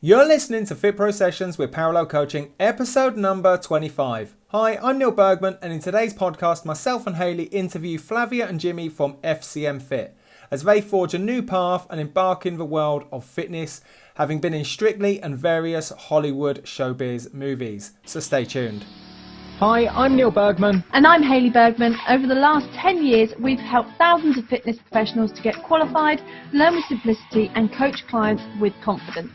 You're listening to FitPro Sessions with Parallel Coaching, episode number 25. Hi, I'm Neil Bergman, and in today's podcast, myself and Hayley interview Flavia and Jimi from FCMFIT as they forge a new path and embark in the world of fitness, having been in Strictly and various Hollywood showbiz movies. So stay tuned. Hi, I'm Neil Bergman. And I'm Hayley Bergman. Over the last 10 years, we've helped thousands of fitness professionals to get qualified, learn with simplicity, and coach clients with confidence.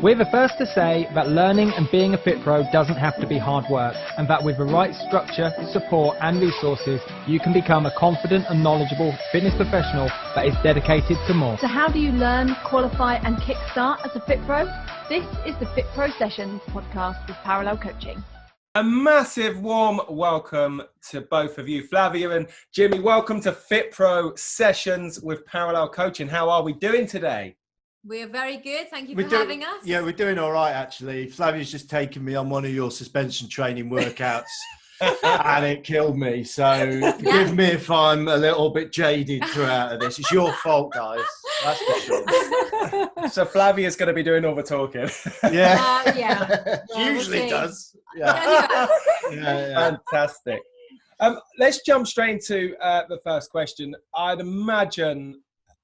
We're the first to say that learning and being a Fit Pro doesn't have to be hard work, and that with the right structure, support and resources, you can become a confident and knowledgeable fitness professional that is dedicated to more. So how do you learn, qualify and kickstart as a Fit Pro? This is the FitPro Sessions Podcast with Parallel Coaching. A massive warm welcome to both of you, Flavia and Jimi. Welcome to FitPro Sessions with Parallel Coaching. How are we doing today? We're very good. Thank you for having us. Yeah, we're doing all right, actually. Flavia's just taken me on one of your suspension training workouts and it killed me. So forgive me if I'm a little bit jaded throughout of this. It's your fault, guys. That's for sure. So Flavia's going to be doing all the talking. Yeah. Yeah, Usually we'll does. Yeah. Yeah. Fantastic. Let's jump straight into the first question. I'd imagine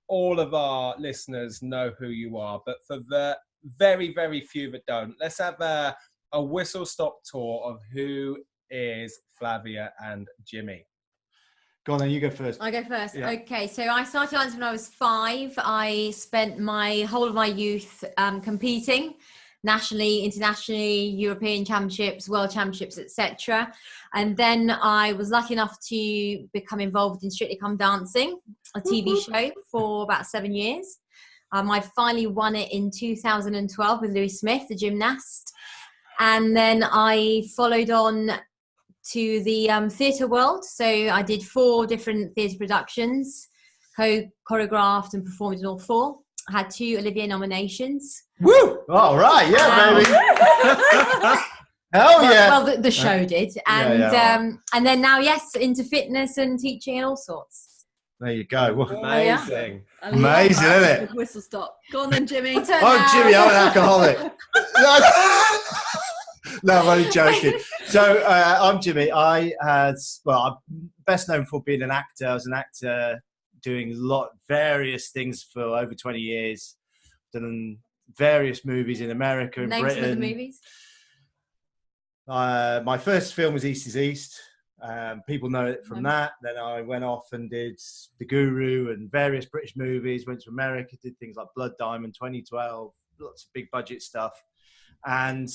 all of our listeners know who you are, but for the very, very few that don't, let's have a whistle-stop tour of who is Flavia and Jimi. Go on then, you go first. I go first. Yeah. Okay, so I started dancing when I was 5. I spent my whole of my youth competing nationally, internationally, European championships, world championships, etc. And then I was lucky enough to become involved in Strictly Come Dancing, a TV show, for about 7 years. I finally won it in 2012 with Louis Smith, the gymnast. And then I followed on to the theatre world. So I did 4 different theatre productions, choreographed and performed in all 4. I had 2 Olivier nominations. Woo! All right, yeah, baby. Hell yeah. Well, the show did. And and then now, yes, into fitness and teaching and all sorts. There you go. Amazing. Amazing, isn't it? Whistle stop. Go on then, Jimi. Jimi, I'm an alcoholic. No, I'm only joking. So I'm Jimi. I'm best known for being an actor. I was an actor doing various things for over 20 years. Done various movies in America and Britain. Names of the movies? My first film was East is East. People know it from that. Then I went off and did The Guru and various British movies. Went to America, did things like Blood Diamond 2012, lots of big budget stuff. And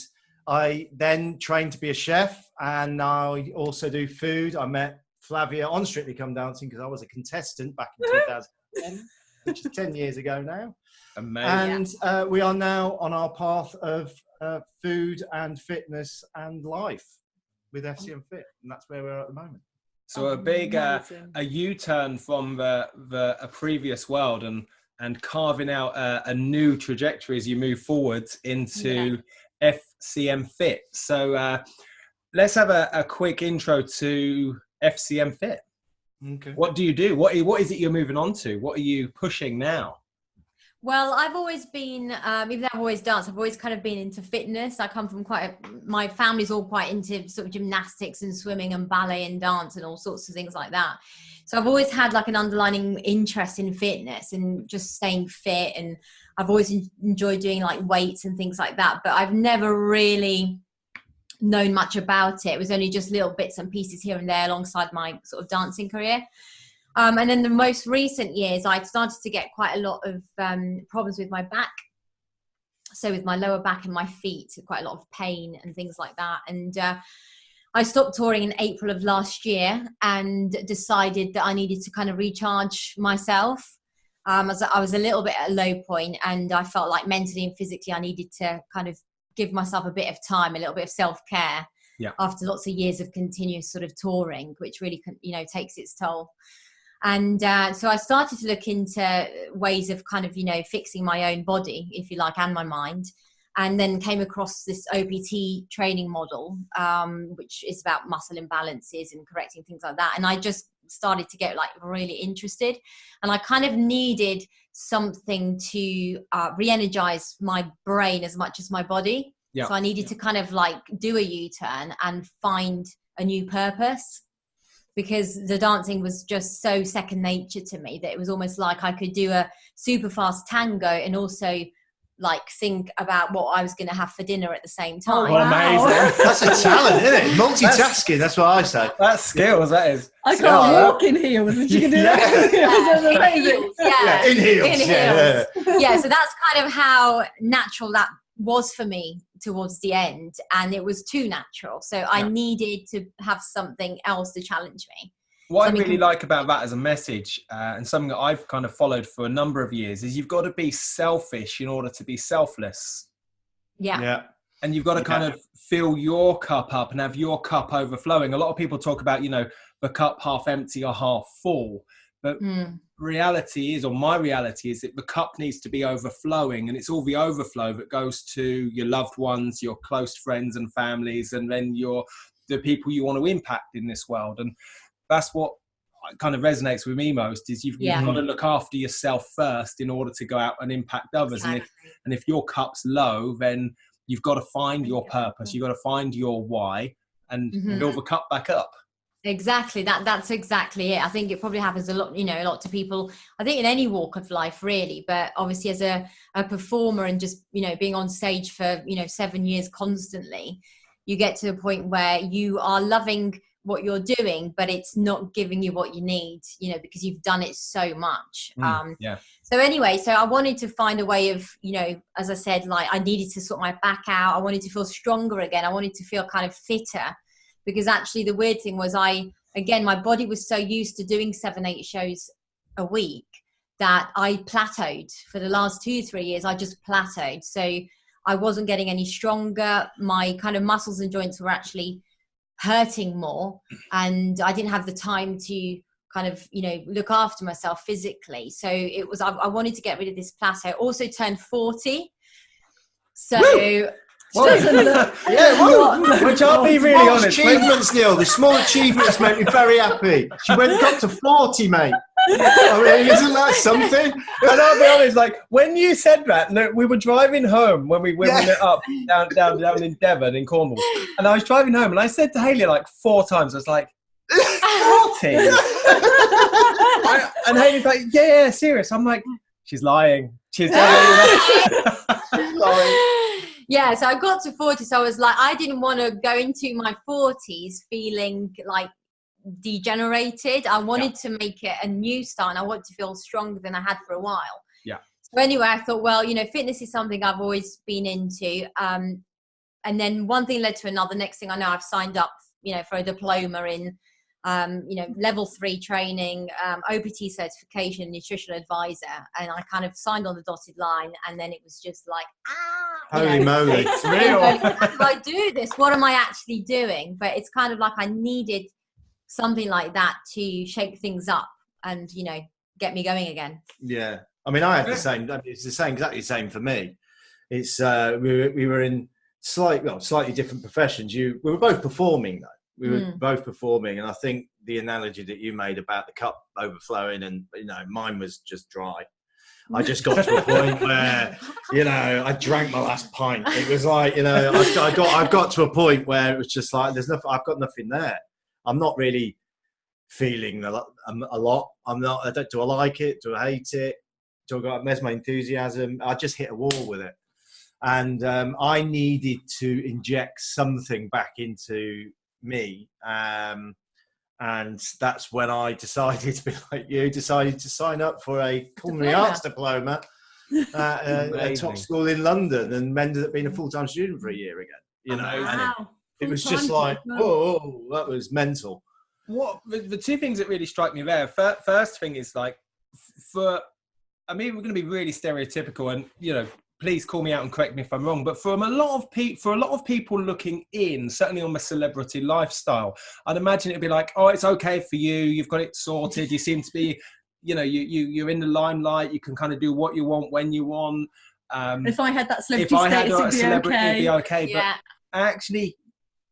I then trained to be a chef, and I also do food. I met Flavia on Strictly Come Dancing because I was a contestant back in 2010, which is 10 years ago now. Amazing. And we are now on our path of food and fitness and life with FCMFIT, and that's where we're at the moment. So a big a U-turn from a previous world and carving out a new trajectory as you move forwards into FCMFIT. So let's have a quick intro to FCMFIT. Okay. What do you do? What is it you're moving on to? What are you pushing now? Well, I've always been, even though I've always danced, I've always kind of been into fitness. I come from my family's all quite into sort of gymnastics and swimming and ballet and dance and all sorts of things like that. So I've always had like an underlying interest in fitness and just staying fit. And I've always enjoyed doing like weights and things like that. But I've never really known much about it. It was only just little bits and pieces here and there alongside my sort of dancing career. And in the most recent years, I started to get quite a lot of problems with my back. So with my lower back and my feet, quite a lot of pain and things like that. And I stopped touring in April of last year and decided that I needed to kind of recharge myself. I was a little bit at a low point, and I felt like mentally and physically I needed to kind of give myself a bit of time, a little bit of self-care after lots of years of continuous sort of touring, which really, takes its toll. And so I started to look into ways of kind of, fixing my own body, if you like, and my mind. and then came across this OPT training model, which is about muscle imbalances and correcting things like that. And I just started to get like really interested, and I kind of needed something to re-energize my brain as much as my body. So I needed to kind of like do a U-turn and find a new purpose, because the dancing was just so second nature to me that it was almost like I could do a super fast tango and also like think about what I was going to have for dinner at the same time. Oh, wow. Amazing. That's a talent, isn't it? Multitasking, that's what I say. That's skills, that is. I can't walk in heels, and you can do that. In heels. Yeah, so that's kind of how natural that was for me towards the end, and it was too natural. So I needed to have something else to challenge me. What I really like about that as a message, and something that I've kind of followed for a number of years, is you've got to be selfish in order to be selfless. Yeah. And you've got to kind of fill your cup up and have your cup overflowing. A lot of people talk about, the cup half empty or half full. But reality is, or my reality is, that the cup needs to be overflowing, and it's all the overflow that goes to your loved ones, your close friends and families, and then the people you want to impact in this world. And that's what kind of resonates with me most, is you've got to look after yourself first in order to go out and impact others. Exactly. And if your cup's low, then you've got to find your purpose. You've got to find your why and fill the cup back up. Exactly. That's exactly it. I think it probably happens a lot to people, I think in any walk of life really, but obviously as a performer and just, being on stage for, 7 years constantly, you get to a point where you are loving what you're doing, but it's not giving you what you need, because you've done it so much. So anyway, so I wanted to find a way of, as I said, like I needed to sort my back out. I wanted to feel stronger again. I wanted to feel kind of fitter, because actually the weird thing was my body was so used to doing 7-8 shows a week that I plateaued for the last 2-3 years. I just plateaued. So I wasn't getting any stronger. My kind of muscles and joints were actually hurting more, and I didn't have the time to kind of look after myself physically. So it was I wanted to get rid of this plateau. Also turned 40, so which I'll be really honest, achievements, Neil, the small achievements make me very happy. She got to 40, mate. I mean, isn't that something? And I'll be honest, like when you said that, we were driving home when we went up down in Devon in Cornwall, and I was driving home and I said to Hayley like 4 times, I was like, 40? And Hayley's like, yeah, serious. I'm like, she's lying. She's lying. Yeah, so I got to 40, so I was like, I didn't want to go into my 40s feeling like degenerated. I wanted to make it a new start, and I wanted to feel stronger than I had for a while. So anyway, I thought, well, fitness is something I've always been into, and then one thing led to another. Next thing I know, I've signed up for a diploma in level 3 training, OPT certification, nutritional advisor, and I kind of signed on the dotted line, and then it was just like, holy moly, it's real. How do I do this? What am I actually doing? But it's kind of like I needed something like that to shake things up and get me going again. Yeah, I mean, I have the same. It's exactly the same for me. It's we were in slightly different professions. We were both performing though. We were both performing, and I think the analogy that you made about the cup overflowing, and mine was just dry. I just got to a point where I drank my last pint. It was like I got to a point where it was just like I've got nothing there. I'm not really feeling a lot. Do I like it? Do I hate it? Where's my enthusiasm? I just hit a wall with it, and I needed to inject something back into me, and that's when I decided to be like you, decided to sign up for a culinary arts diploma at a top school in London, and ended up being a full-time student for a year again. Wow. It was just like, whoa, that was mental. What the 2 things that really strike me there. First thing is like, we're going to be really stereotypical, and please call me out and correct me if I'm wrong, but for a lot of people looking in, certainly on the celebrity lifestyle, I'd imagine it'd be like, oh, it's okay for you. You've got it sorted. You seem to be, you're in the limelight. You can kind of do what you want when you want. If I had that if celebrity I had status, a it'd be celebrity, okay. it'd be okay. Yeah. But actually,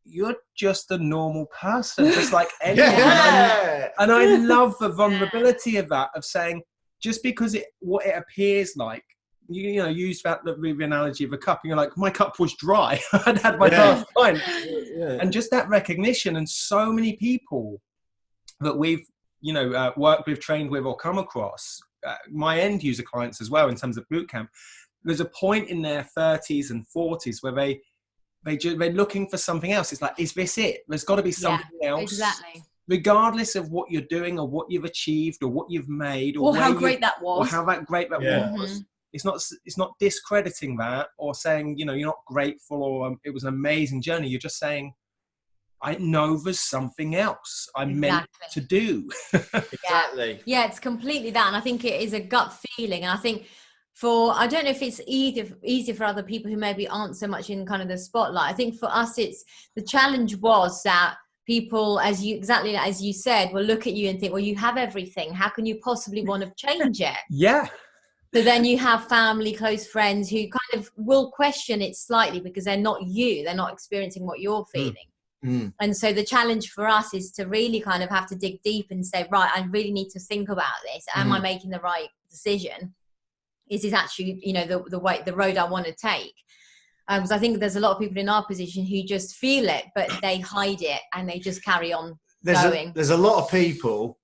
you're just a normal person, just like anyone. Yeah. And I love the vulnerability of that, of saying, just because what it appears like, you know, use that the analogy of a cup, and you're like, my cup was dry. I'd had my last pint. Yeah. And just that recognition, and so many people that we've, you know, worked with, trained with, or come across, my end user clients as well, in terms of bootcamp, there's a point in their 30s and 40s where they're looking for something else. It's like, is this it? There's got to be something else. Exactly. Regardless of what you're doing or what you've achieved or what you've made Or how great that was. or how great that was. It's not discrediting that or saying, you know, you're not grateful or it was an amazing journey. You're just saying, I know there's something else I'm meant to do. Exactly. Yeah, it's completely that. And I think it is a gut feeling. And I think I don't know if it's easier for other people who maybe aren't so much in kind of the spotlight. I think for us, the challenge was that people, exactly as you said, will look at you and think, well, you have everything. How can you possibly want to change it? Yeah. So then you have family, close friends who kind of will question it slightly because they're not you. They're not experiencing what you're feeling. And so the challenge for us is to really kind of have to dig deep and say, right, I really need to think about this. Am I making the right decision? Is this actually, you know, the road I want to take? Because I think there's a lot of people in our position who just feel it, but they hide it and they just carry on going. There's a lot of people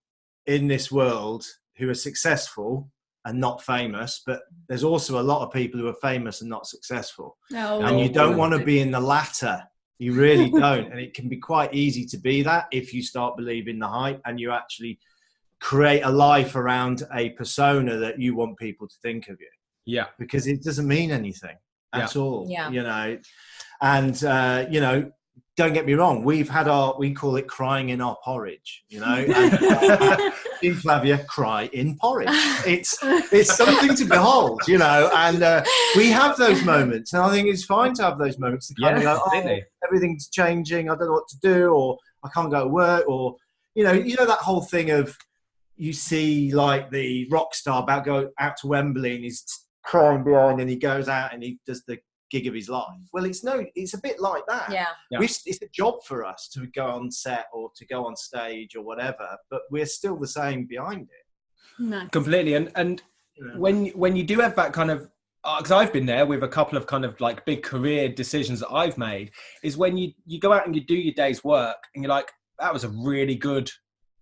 in this world who are successful and not famous, but there's also a lot of people who are famous and not successful. And you don't want to be in the latter. You really don't. And it can be quite easy to be that if you start believing the hype and you actually create a life around a persona that you want people to think of you. Yeah. Because it doesn't mean anything at all, Yeah. you know. And, you know, don't get me wrong, we call it crying in our porridge, you know. And, in Flavia, cry in porridge. It's something to behold, you know. And we have those moments, and I think it's fine to have those moments to kind of go, oh, everything's changing, I don't know what to do, or I can't go to work, or you know that whole thing of you see like the rock star about go out to Wembley and he's crying behind, and he goes out and he does the gig of his life. Well, it's a bit like that. Yeah. It's a job for us to go on set or to go on stage or whatever, but we're still the same behind it. Nice. Completely. And when you do have that kind of, because I've been there with a couple of kind of like big career decisions that I've made, is when you go out and you do your day's work and you're like, that was a really good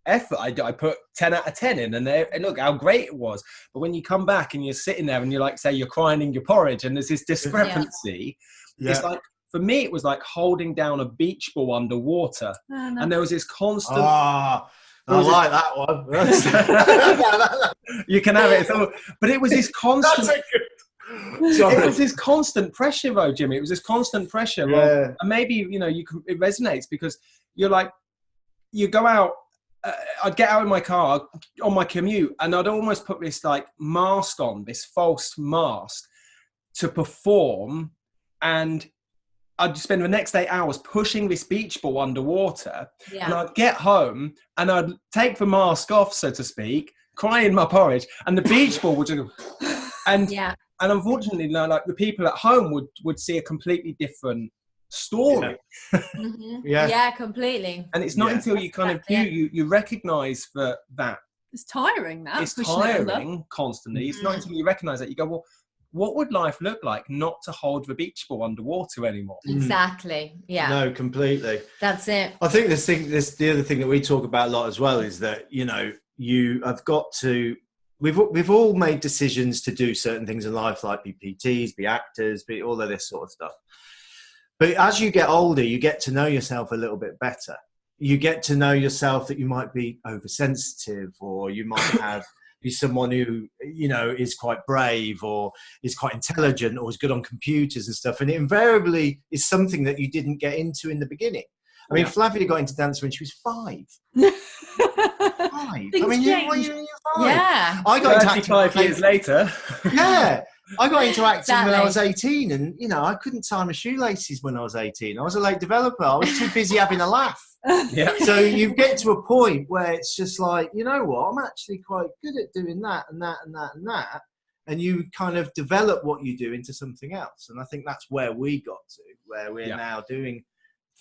effort. I put 10 out of 10 in, and look how great it was. But when you come back and you're sitting there and you're like, say you're crying in your porridge and there's this discrepancy, it's like, for me, it was like holding down a beach ball underwater. Oh, no. And there was this constant... I like that one. You can have it. But it was this constant... It was this constant pressure though, Jimmy. It was this constant pressure. Yeah. Well, and maybe, you know, it resonates because you're like, you go out, I'd get out in my car on my commute and I'd almost put this like mask on, this false mask to perform, and I'd spend the next 8 hours pushing this beach ball underwater, and I'd get home and I'd take the mask off, so to speak, cry in my porridge, and the beach ball would just go, and unfortunately, like the people at home would see a completely different story. Yeah, completely. And it's not until you kind of you recognize that it's tiring. It's tiring constantly. It's not until you recognize that you go, well, what would life look like not to hold the beach ball underwater anymore? Exactly. Yeah. No, completely. That's it. I think the other thing that we talk about a lot as well is that, you know, you have got to, we've all made decisions to do certain things in life, like be PTs, be actors, be all of this sort of stuff. But as you get older, you get to know yourself a little bit better. You get to know yourself that you might be oversensitive, or you might be someone who, you know, is quite brave or is quite intelligent or is good on computers and stuff. And it invariably is something that you didn't get into in the beginning. I mean, Flavia got into dance when she was 5. 5. I mean, you're 5. Yeah. I got into acting 5 years later. Yeah. I got into acting when I was 18, and, you know, I couldn't tie my shoelaces when I was 18. I was a late developer. I was too busy having a laugh. Yeah. So you get to a point where it's just like, you know what, I'm actually quite good at doing that and that and that and that. and you kind of develop what you do into something else. And I think that's where we got to, where we're now doing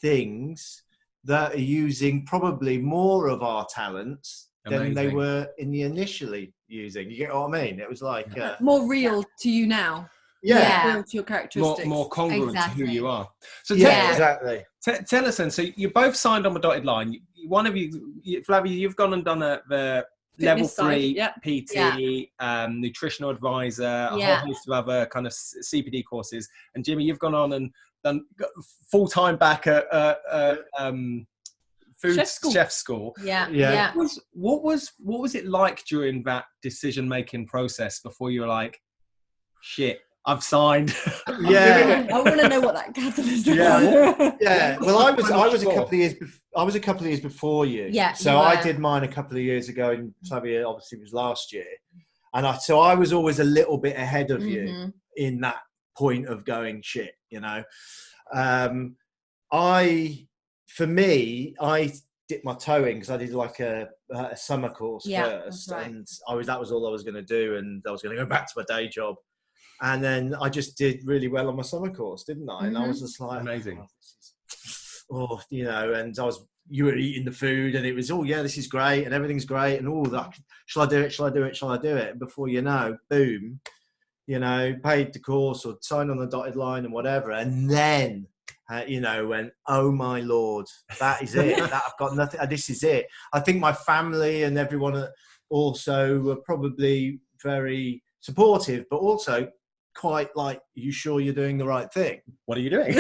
things that are using probably more of our talents than they were initially using. You get what I mean? It was like more real to you now. Real to your characteristics. More congruent to who you are. So exactly. Tell us then. So you both signed on the dotted line. One of you, Flavia, you've gone and done the level 3 PT, nutritional advisor, a whole host of other kind of CPD courses. And Jimmy, you've gone on and done full-time back at food chef school. What was it like during that decision-making process before you were like, shit, I've signed? I want to know what that catalyst was. Well, I was a couple of years. I was a couple of years before you. So I did mine a couple of years ago, and Flavia obviously was last year. And I was always a little bit ahead of you in that point of going shit. You know, I dipped my toe in because I did like a summer course first, and that was all I was going to do, and I was going to go back to my day job. And then I just did really well on my summer course, didn't I? And I was just like, amazing. And you were eating the food, and it was, this is great, and everything's great, and shall I do it? Shall I do it? Shall I do it? And before you know, boom, paid the course or signed on the dotted line and whatever, and then went, oh my Lord, that is it. That I've got nothing. This is it. I think my family and everyone also were probably very supportive, but also quite like, you sure you're doing the right thing? What are you doing?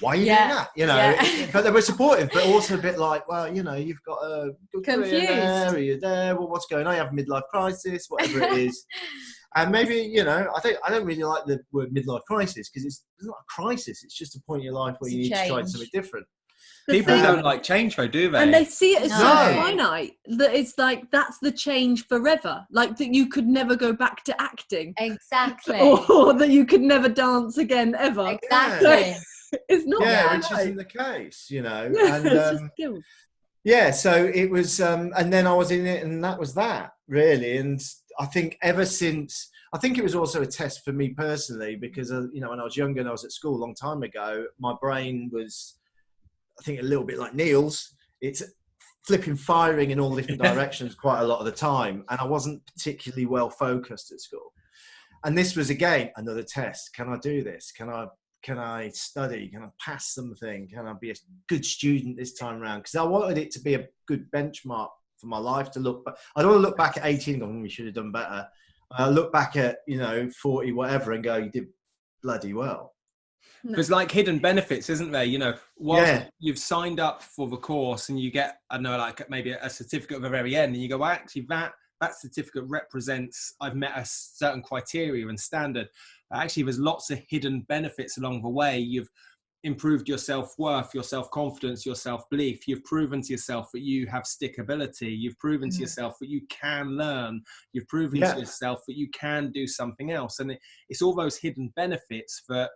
Why are you doing that? But they were supportive, but also a bit like, well, you've got a good career there, you're there, well, what's going on? You have a midlife crisis, whatever it is. And maybe, I don't really like the word midlife crisis, because it's not a crisis, it's just a point in your life where you need to try something different. People don't like change though, do they? And they see it as so finite that it's like, that's the change forever. Like that you could never go back to acting. Exactly. Or that you could never dance again ever. Exactly. So it's not which isn't the case, And, so it was, and then I was in it, and that was that, really. And I think ever since, I think it was also a test for me personally, because, when I was younger and I was at school a long time ago, my brain was, I think, a little bit like Neil's. It's flipping, firing in all different directions quite a lot of the time. And I wasn't particularly well focused at school. And this was, again, another test. Can I do this? Can I study? Can I pass something? Can I be a good student this time around? Because I wanted it to be a good benchmark for my life to look back. I don't want to look back at 18 and go, we should have done better. I look back at, 40, whatever, and go, you did bloody well. There's like hidden benefits, isn't there? Whilst you've signed up for the course and you get, I don't know, like maybe a certificate at the very end, and you go, well, actually that certificate represents I've met a certain criteria and standard. Actually, there's lots of hidden benefits along the way. You've improved your self-worth, your self-confidence, your self-belief. You've proven to yourself that you have stickability. You've proven to yourself that you can learn. You've proven to yourself that you can do something else. And it's all those hidden benefits that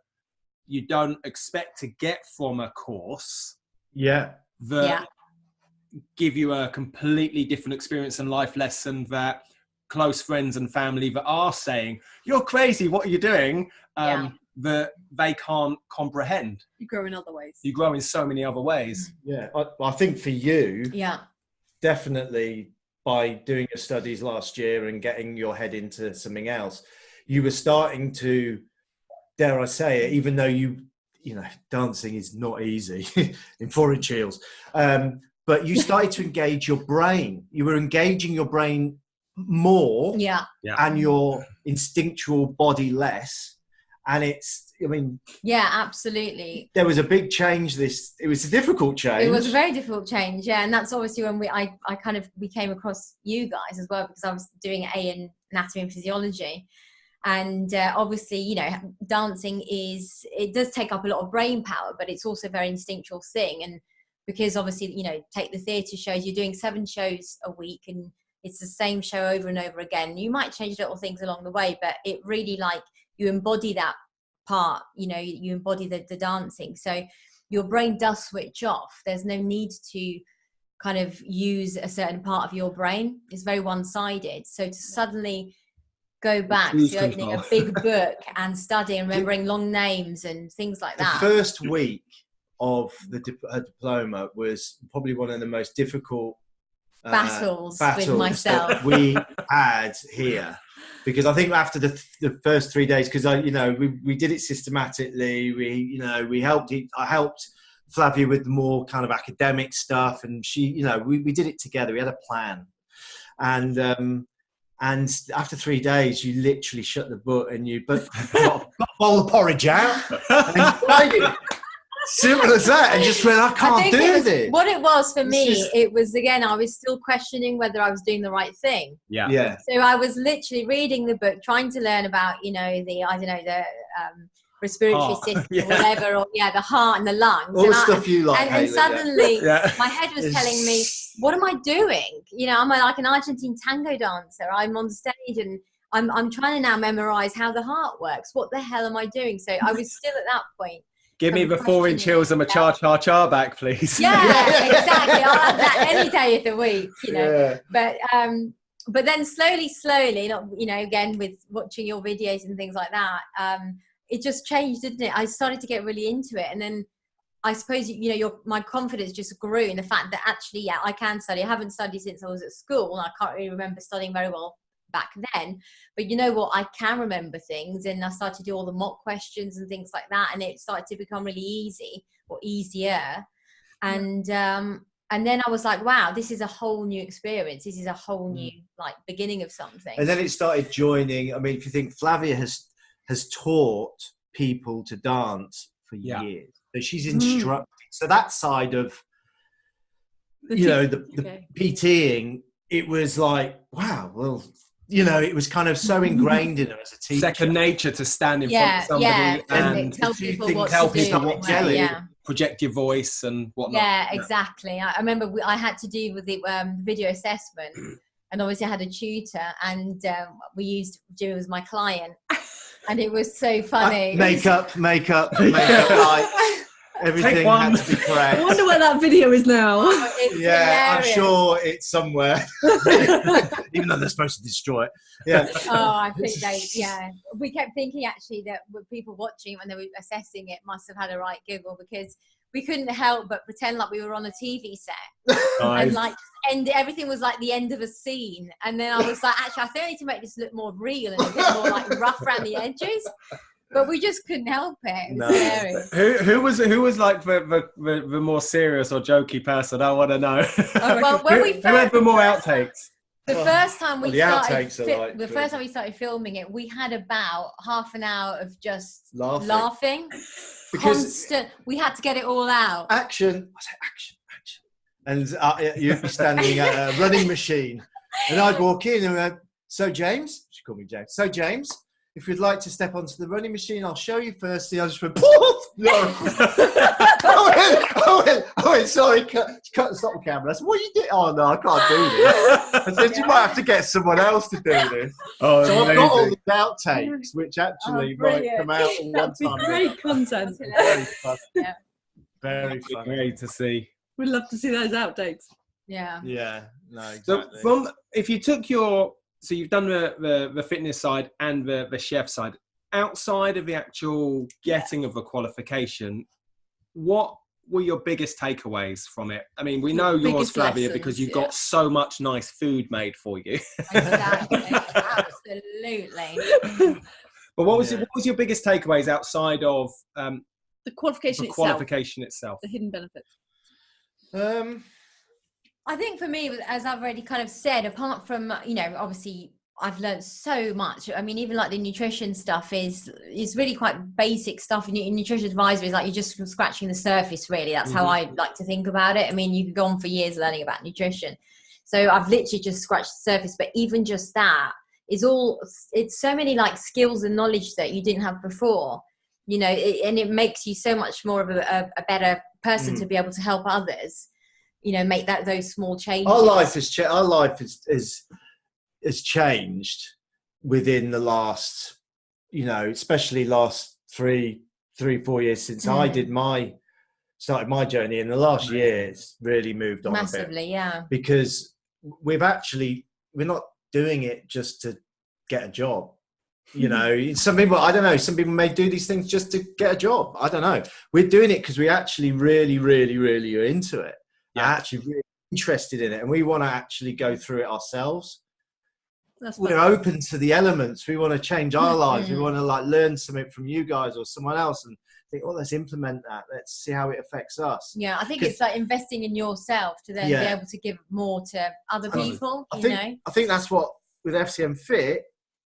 you don't expect to get from a course that give you a completely different experience and life lesson that close friends and family that are saying, you're crazy, what are you doing? That they can't comprehend. You grow in other ways. You grow in so many other ways. Yeah, I think for you, definitely by doing your studies last year and getting your head into something else, you were starting to, dare I say it, even though dancing is not easy in porridge heels, but you started to engage your brain. You were engaging your brain more and your instinctual body less. And absolutely. There was a big change. It was a difficult change. It was a very difficult change. Yeah. And that's obviously when we came across you guys as well, because I was doing A in anatomy and physiology. And obviously, dancing it does take up a lot of brain power, but it's also a very instinctual thing. And because obviously, take the theatre shows, you're doing 7 shows a week and it's the same show over and over again. You might change little things along the way, but it really you embody that part, you embody the dancing. So your brain does switch off. There's no need to kind of use a certain part of your brain. It's very one-sided. So to suddenly go back Cruise to opening a big book and studying, remembering long names and things like that. The first week of her diploma was probably one of the most difficult battles with myself that we had here, because I think after the first 3 days, because we did it systematically. I helped Flavia with the more kind of academic stuff, and she, we did it together. We had a plan, and after 3 days, you literally shut the book and you got a bowl of porridge out. Simple as that, and just went, I can't do this. What it was for me, it was, again, I was still questioning whether I was doing the right thing. Yeah. So I was literally reading the book, trying to learn about, the respiratory system, or whatever, or the heart and the lungs. All the stuff you like. And suddenly my head was telling me, what am I doing? I'm like an Argentine tango dancer. I'm on stage and I'm trying to now memorize how the heart works. What the hell am I doing? So I was still at that point. Give me the 4-inch heels and my cha-cha-cha back, please. Yeah, exactly. I'll have that any day of the week, Yeah. But then slowly, again, with watching your videos and things like that, it just changed, didn't it? I started to get really into it. And then I suppose, my confidence just grew in the fact that actually, I can study. I haven't studied since I was at school, and I can't really remember studying very well back then, but you know what, I can remember things, and I started to do all the mock questions and things like that, and it started to become really easy, or easier, and then I was like, wow, this is a whole new experience, this is a whole new beginning of something. And then it started joining. I mean, if you think, Flavia has taught people to dance for years, so she's instructed. So that side of the PTing, it was like, wow, well, it was kind of so ingrained in her as a teacher. Second nature to stand in front of somebody and tell people what to do. Project your voice and whatnot. Yeah, exactly. I remember I had to do with the video assessment, and obviously I had a tutor, and we used Jimmy was my client, and it was so funny. Makeup lights. Everything had to be correct. I wonder where that video is now. Hilarious. I'm sure it's somewhere. Even though they're supposed to destroy it. Yeah. I think we kept thinking actually that with people watching when they were assessing it must have had a right giggle, because we couldn't help but pretend like we were on a TV set. Nice. And everything was like the end of a scene. And then I was like, actually, I think I need to make this look more real and a bit more rough around the edges. But we just couldn't help it. It was hilarious. Who was like the more serious or jokey person? I want to know. Well, when who had the more outtakes? The first time we started filming it, we had about half an hour of just laughing. Constant. We had to get it all out. Action. I said action. And you'd be standing at a running machine, and I'd walk in and went, so James, she called me James. So James, if you'd like to step onto the running machine, I'll show you first. I just went, I went, sorry, stop the camera. I said, what are you doing? Oh, no, I can't do this. I said, you might have to get someone else to do this. So I've got all the outtakes, which actually might come out on one time. Great content. Very fun. Yeah. Very fun. Great to see. We'd love to see those outtakes. Yeah. Yeah, no, exactly. So if you took so you've done the fitness side and the chef side, outside of the actual getting of the qualification, what were your biggest takeaways from it? I mean, we know yours, Flavia, because you've got so much nice food made for you. Exactly. Absolutely. But what was your biggest takeaways outside of the qualification itself? The hidden benefits. I think for me, as I've already kind of said, apart from, obviously I've learned so much. I mean, even like the nutrition stuff is really quite basic stuff. Nutrition advisory is like you're just scratching the surface, really. That's how I like to think about it. I mean, you could go on for years learning about nutrition. So I've literally just scratched the surface. But even just that is it's so many like skills and knowledge that you didn't have before, and it makes you so much more of a better person to be able to help others. Make those small changes. Our life has changed within the last, especially last 3-4 years since I started my journey. In the last year, it's really moved on massively, a bit. yeah. Because we're not doing it just to get a job. You know, some people, I don't know, some people may do these things just to get a job. I don't know. We're doing it because we actually really, really, really are into it. Yeah. Actually really interested in it. And we want to actually go through it ourselves. We're open to the elements. We want to change our lives. We want to like learn something from you guys or someone else and think, oh, let's implement that. Let's see how it affects us. Yeah, I think it's like investing in yourself to then be able to give more to other people. I think that's what, with FCMFIT,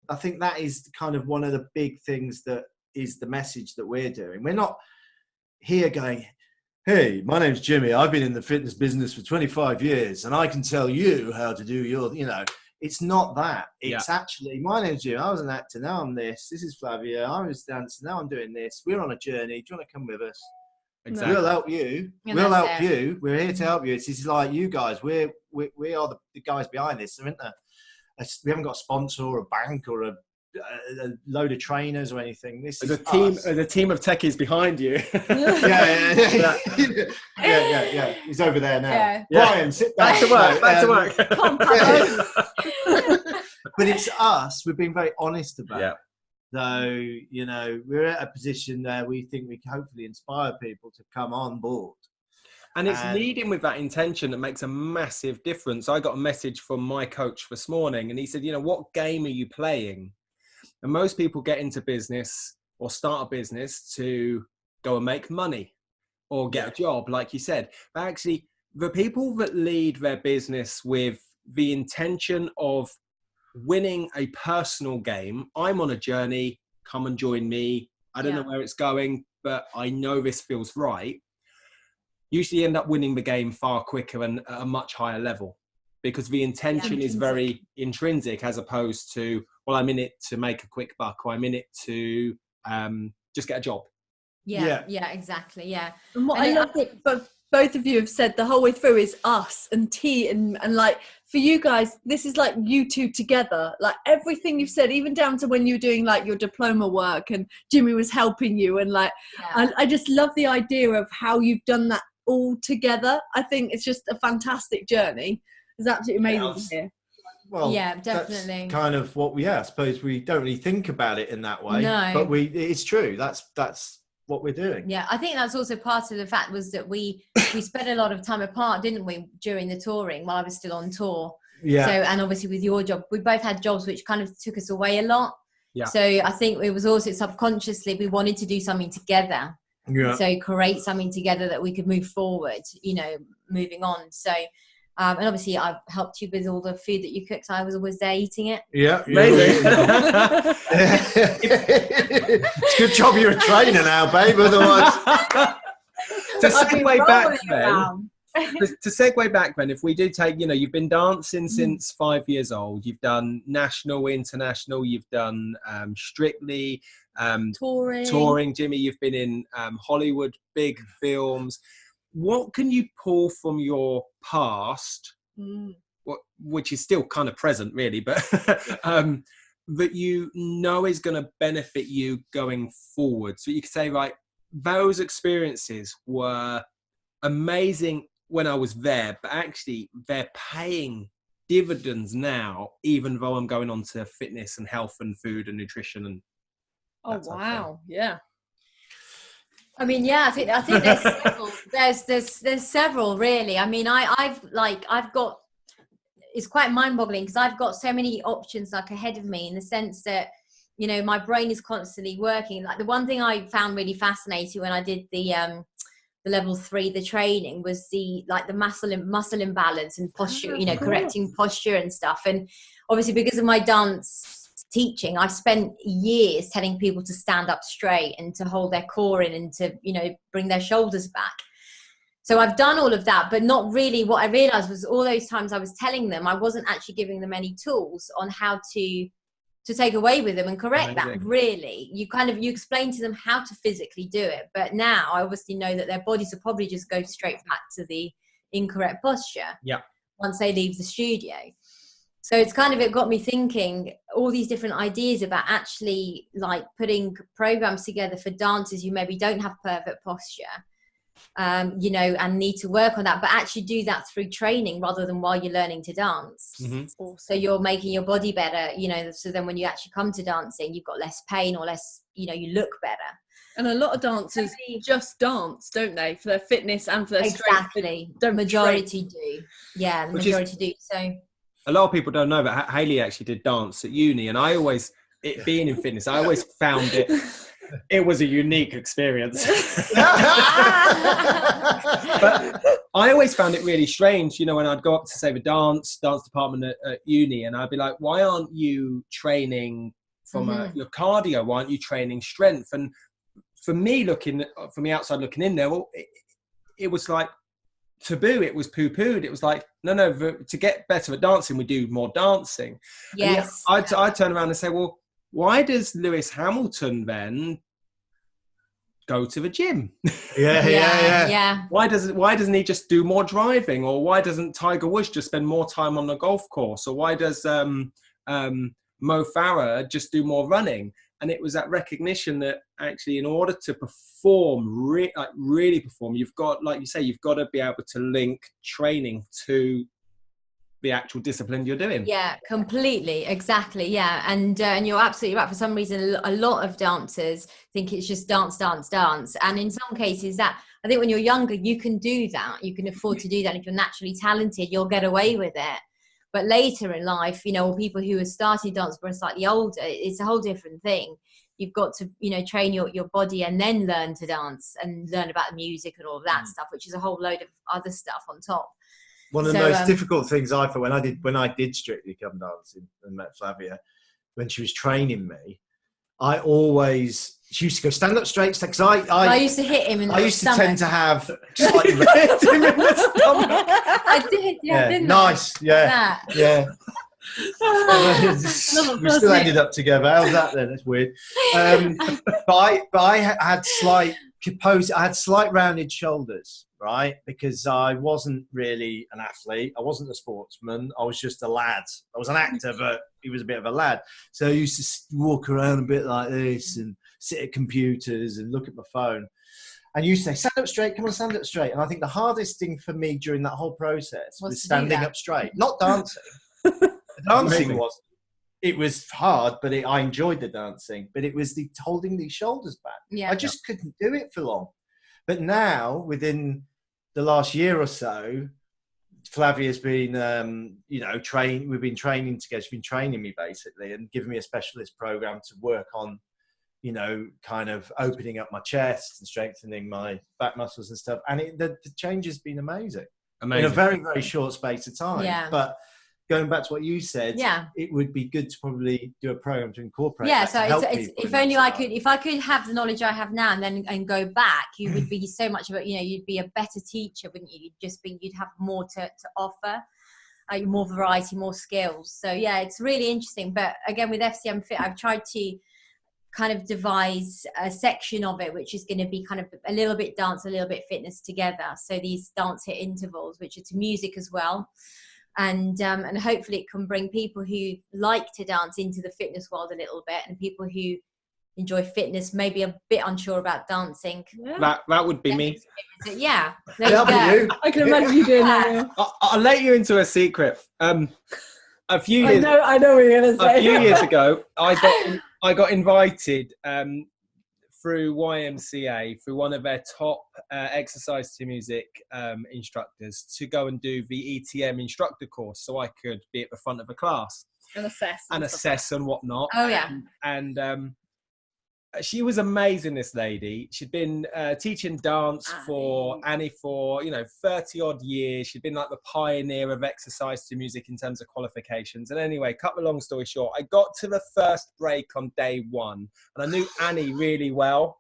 I think that is kind of one of the big things that is the message that we're doing. We're not here going, hey, my name's Jimmy. I've been in the fitness business for 25 years and I can tell you how to do your, you know, it's not that. It's actually, my name's Jimmy. I was an actor. Now I'm this. This is Flavia. I was dancing. Now I'm doing this. We're on a journey. Do you want to come with us? Exactly. We'll help you. We'll help you. We're here to help you. It's like you guys. We are the guys behind this, isn't there? We haven't got a sponsor or a bank or a load of trainers or anything. This is a team of techies behind you. Yeah. He's over there now. Yeah. Brian, sit down. Back to work. But it's us. We're being very honest about it. So, you know, we're at a position where we think we can hopefully inspire people to come on board. And it's leading with that intention that makes a massive difference. I got a message from my coach this morning and he said, you know, what game are you playing? And most people get into business or start a business to go and make money or get a job, like you said. But actually, the people that lead their business with the intention of winning a personal game, I'm on a journey, come and join me. I don't know where it's going, but I know this feels right. Usually end up winning the game far quicker and at a much higher level because the intention is very intrinsic as opposed to, well, I'm in it to make a quick buck or I'm in it to just get a job. Yeah, exactly. Yeah. And what I love that both of you have said the whole way through is us and tea and like for you guys, this is like you two together. Like everything you've said, even down to when you were doing like your diploma work and Jimmy was helping you and like, I just love the idea of how you've done that all together. I think it's just a fantastic journey. It's absolutely amazing to hear. Well, yeah, definitely. That's kind of what I suppose we don't really think about it in that way. No. But it's true. That's what we're doing. Yeah, I think that's also part of the fact was that we spent a lot of time apart, didn't we, during the touring while I was still on tour. Yeah. So, and obviously with your job, we both had jobs which kind of took us away a lot. Yeah. So I think it was also subconsciously we wanted to do something together. Yeah. So create something together that we could move forward, you know, moving on. So, and obviously I've helped you with all the food that you cooked. So I was always there eating it. Yeah. Amazing. It's a good job you're a trainer now, babe. Otherwise. To segue back then, if we do take, you know, you've been dancing since 5 years old. You've done national, international. You've done Strictly. Touring. Jimmy, you've been in Hollywood, big films. What can you pull from your past, which is still kind of present really, but that you know is going to benefit you going forward? So you could say, like, those experiences were amazing when I was there, but actually they're paying dividends now, even though I'm going on to fitness and health and food and nutrition and wow. Yeah. I mean, yeah, I think there's several. There's several really. I mean, I've got, it's quite mind-boggling because I've got so many options like ahead of me in the sense that, you know, my brain is constantly working. Like the one thing I found really fascinating when I did the level 3, the training, was the muscle imbalance and posture, you know, correcting posture and stuff. And obviously because of my dance teaching, I've spent years telling people to stand up straight and to hold their core in and to, you know, bring their shoulders back. So I've done all of that, but not really. What I realized was all those times I was telling them, I wasn't actually giving them any tools on how to take away with them and correct that. Really, you explain to them how to physically do it, but now I obviously know that their bodies will probably just go straight back to the incorrect posture once they leave the studio. So it's kind of, it got me thinking all these different ideas about actually like putting programs together for dancers who maybe don't have perfect posture, you know, and need to work on that, but actually do that through training rather than while you're learning to dance. So you're making your body better, you know, so then when you actually come to dancing, you've got less pain or less, you know, you look better. And a lot of dancers just dance, don't they, for their fitness and for their strength. Exactly. The majority do. Yeah, the majority do. So a lot of people don't know, but Hayley actually did dance at uni, and I always, it being in fitness, I always found it was a unique experience. But I always found it really strange, you know, when I'd go up to, say, the dance department at uni, and I'd be like, why aren't you training from your cardio? Why aren't you training strength? And for me, looking from the outside looking in there, well, it was like taboo. It was poo-pooed. It was like, no, to get better at dancing, we do more dancing. Yes. I'd turn around and say, well, why does Lewis Hamilton then go to the gym? Yeah. Why doesn't he just do more driving? Or why doesn't Tiger Woods just spend more time on the golf course? Or why does Mo Farah just do more running? And it was that recognition that actually, in order to perform, really perform, you've got, like you say, you've got to be able to link training to the actual discipline you're doing. Yeah, completely. Exactly. Yeah. And you're absolutely right. For some reason, a lot of dancers think it's just dance. And in some cases that, I think when you're younger, you can do that. You can afford to do that. If you're naturally talented, you'll get away with it. But later in life, you know, or people who are starting dance but are slightly older, it's a whole different thing. You've got to, you know, train your body and then learn to dance and learn about music and all of that stuff, which is a whole load of other stuff on top. One of the most difficult things I found when I did Strictly Come Dancing and met Flavia, when she was training me, she used to go stand up straight, because I used to hit him in the stomach. I used to tend to have slightly hit him in the stomach. I did, didn't nice, I? Yeah. We still ended up together. How's that then? That's weird. But I had slight rounded shoulders, right? Because I wasn't really an athlete. I wasn't a sportsman. I was just a lad. I was an actor, but he was a bit of a lad. So I used to walk around a bit like this and sit at computers and look at my phone. And you say, stand up straight, come on, stand up straight. And I think the hardest thing for me during that whole process was standing up straight, not dancing. Dancing it was hard, but I enjoyed the dancing. But it was the holding these shoulders back. Yeah. I just couldn't do it for long. But now, within the last year or so, Flavia's been, we've been training together. She's been training me basically and giving me a specialist program to work on, you know, kind of opening up my chest and strengthening my back muscles and stuff. And the change has been amazing. In a very, very short space of time. Yeah. But going back to what you said, it would be good to probably do a program to incorporate. Yeah, that so it's if only if I could have the knowledge I have now and go back, you would be so much of a, you know, you'd be a better teacher, wouldn't you? You'd have more to offer, more variety, more skills. So yeah, it's really interesting. But again, with FCMFIT, I've tried to kind of devise a section of it which is going to be kind of a little bit dance, a little bit fitness together. So these dance hit intervals, which are to music as well. And hopefully it can bring people who like to dance into the fitness world a little bit, and people who enjoy fitness, maybe a bit unsure about dancing. Yeah. That would be me. Yeah, there you go. I can imagine you doing that. I'll let you into a secret. A few years. I know what you're going to say. A few years ago, I got invited through YMCA, through one of their top exercise to music instructors, to go and do the ETM instructor course, so I could be at the front of the class and assess and whatnot. Oh yeah. And she was amazing, this lady. She'd been teaching dance for 30 odd years. She'd been like the pioneer of exercise to music in terms of qualifications. And anyway, cut the long story short, I got to the first break on day one, and I knew Annie really well.